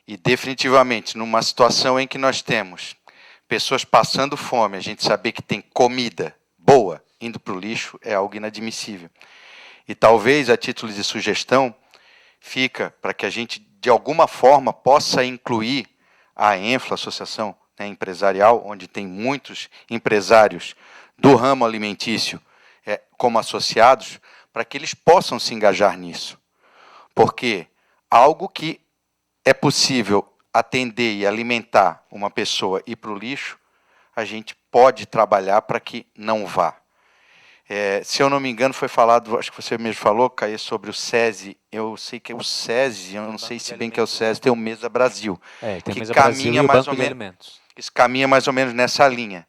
E, definitivamente, numa situação em que nós temos pessoas passando fome, a gente saber que tem comida boa indo para o lixo é algo inadmissível. E talvez, a título de sugestão, fica para que a gente, de alguma forma, possa incluir a Enflo, a Associação, né, Empresarial, onde tem muitos empresários do ramo alimentício como associados, para que eles possam se engajar nisso. Porque algo que é possível atender e alimentar uma pessoa e ir para o lixo, a gente pode trabalhar para que não vá. Se eu não me engano, foi falado, acho que você mesmo falou, Caê, sobre o SESI. Eu sei que é o SESI, eu não sei se bem que é o SESI, tem o Mesa Brasil. Tem o que Mesa caminha Brasil e o mais Banco ou de menos, Alimentos. isso caminha mais ou menos nessa linha.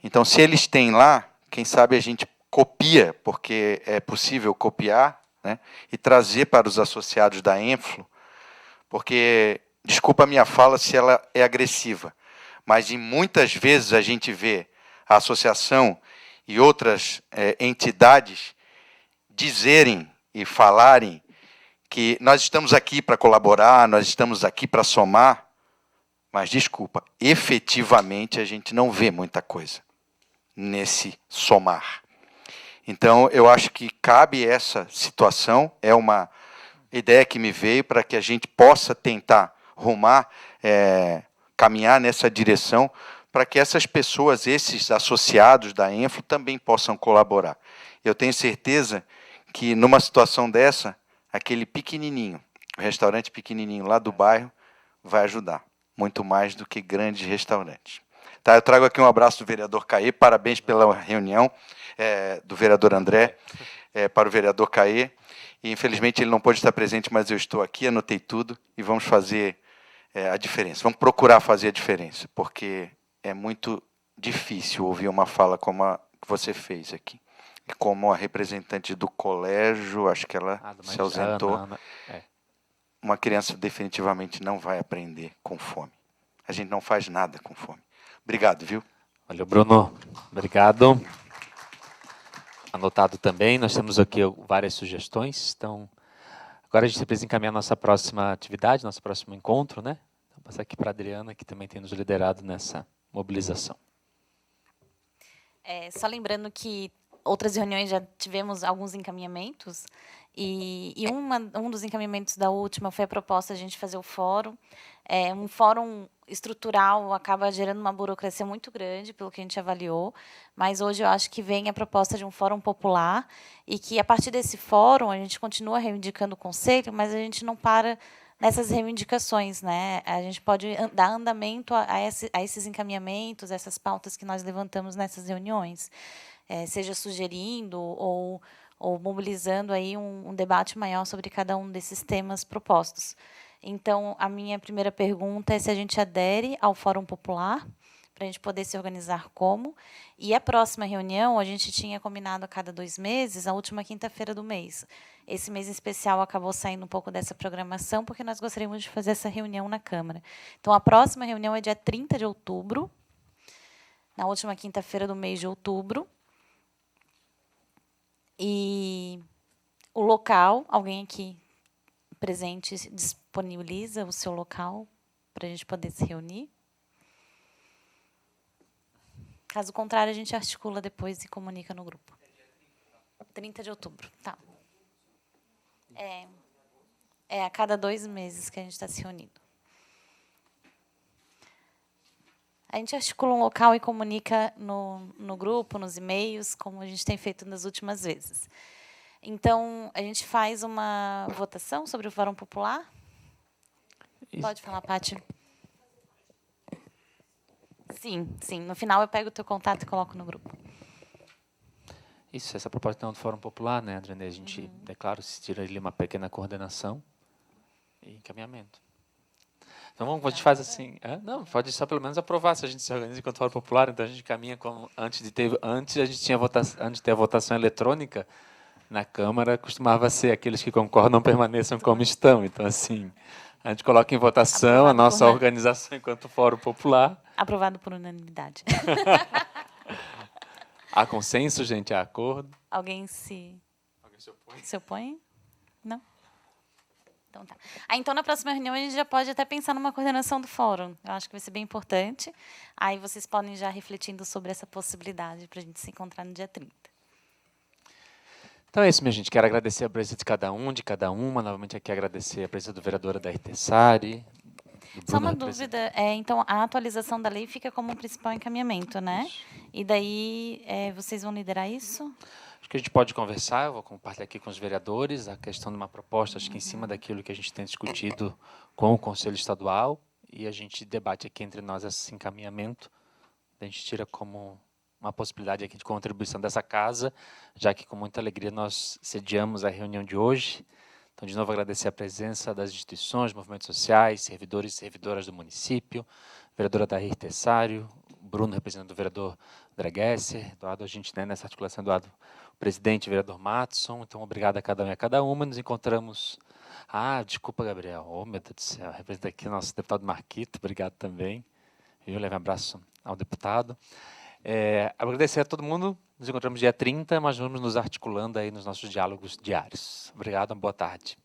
Então, se eles têm lá, quem sabe a gente copia, porque é possível copiar, né, e trazer para os associados da Enflo, porque, desculpa a minha fala se ela é agressiva, mas muitas vezes a gente vê a associação e outras entidades dizerem e falarem que nós estamos aqui para colaborar, nós estamos aqui para somar, mas, desculpa, efetivamente a gente não vê muita coisa nesse somar. Então, eu acho que cabe essa situação, é uma ideia que me veio para que a gente possa tentar rumar, caminhar nessa direção, para que essas pessoas, esses associados da Enflo, também possam colaborar. Eu tenho certeza que, numa situação dessa, aquele pequenininho, o restaurante pequenininho lá do bairro, vai ajudar, muito mais do que grandes restaurantes. Tá, eu trago aqui um abraço do vereador Caê, parabéns pela reunião, do vereador André, para o vereador Caê. E, infelizmente, ele não pôde estar presente, mas eu estou aqui, anotei tudo, e vamos fazer a diferença. Vamos procurar fazer a diferença, porque é muito difícil ouvir uma fala como a que você fez aqui. E como a representante do colégio, acho que ela se ausentou, uma criança definitivamente não vai aprender com fome. A gente não faz nada com fome. Obrigado, viu? Valeu, Bruno. Obrigado. Anotado também, nós temos aqui várias sugestões. Então, agora a gente precisa encaminhar a nossa próxima atividade, nosso próximo encontro, né? Então, vou passar aqui para a Adriana, que também tem nos liderado nessa mobilização. Só lembrando que outras reuniões já tivemos alguns encaminhamentos, e um dos encaminhamentos da última foi a proposta de a gente fazer o fórum. Um fórum estrutural acaba gerando uma burocracia muito grande, pelo que a gente avaliou, mas hoje eu acho que vem a proposta de um fórum popular, e que, a partir desse fórum, a gente continua reivindicando o conselho, mas a gente não para nessas reivindicações, né? A gente pode dar andamento a esses encaminhamentos, essas pautas que nós levantamos nessas reuniões, seja sugerindo ou mobilizando aí um debate maior sobre cada um desses temas propostos. Então, a minha primeira pergunta é se a gente adere ao Fórum Popular, para a gente poder se organizar como. E a próxima reunião, a gente tinha combinado a cada 2 meses, a última quinta-feira do mês. Esse mês em especial acabou saindo um pouco dessa programação, porque nós gostaríamos de fazer essa reunião na Câmara. Então, a próxima reunião é dia 30 de outubro, na última quinta-feira do mês de outubro. E o local, alguém aqui presente disponibiliza o seu local para a gente poder se reunir? Caso contrário, a gente articula depois e comunica no grupo. 30 de outubro, tá. É a cada 2 meses que a gente está se reunindo. A gente articula um local e comunica no grupo, nos e-mails, como a gente tem feito nas últimas vezes. Então, a gente faz uma votação sobre o Fórum Popular. Pode falar, Pati. Sim. No final, eu pego o teu contato e coloco no grupo. Isso, essa proposta então, do Fórum Popular, né, Adriane? A gente declara, se tira ali uma pequena coordenação e encaminhamento. Então, a gente faz assim... Não, pode só pelo menos aprovar se a gente se organiza enquanto Fórum Popular. Então, a gente caminha como... Antes de ter a votação eletrônica, na Câmara, costumava ser aqueles que concordam permaneçam como estão. Então, assim, a gente coloca em votação a nossa organização enquanto Fórum Popular. Aprovado por unanimidade. Há consenso, gente? Há acordo? Alguém se opõe? Se opõe? Não? Então, tá. Então, na próxima reunião, a gente já pode até pensar numa coordenação do fórum. Eu acho que vai ser bem importante. Aí vocês podem já refletindo sobre essa possibilidade para a gente se encontrar no dia 30. Então é isso, minha gente. Quero agradecer a presença de cada um, de cada uma. Novamente aqui agradecer a presença do vereador da Sari. Só uma dúvida. Então, a atualização da lei fica como principal encaminhamento, né? Isso. E daí, vocês vão liderar isso? Acho que a gente pode conversar, eu vou compartilhar aqui com os vereadores a questão de uma proposta, acho que em cima daquilo que a gente tem discutido com o Conselho Estadual, e a gente debate aqui entre nós esse encaminhamento, a gente tira como uma possibilidade aqui de contribuição dessa casa, já que com muita alegria nós sediamos a reunião de hoje. Então, de novo, agradecer a presença das instituições, movimentos sociais, servidores e servidoras do município, vereadora Dair Tessário, Bruno, representando o vereador Draguesser, Eduardo, a gente, né, nessa articulação, Eduardo, o presidente, vereador Matson. Então, obrigado a cada um e a cada uma. Nos encontramos... desculpa, Gabriel. Oh, meu Deus do céu. Representa aqui o nosso deputado Marquito. Obrigado também. Eu levo um abraço ao deputado. Agradecer a todo mundo. Nos encontramos dia 30, mas vamos nos articulando aí nos nossos diálogos diários. Obrigado, uma boa tarde.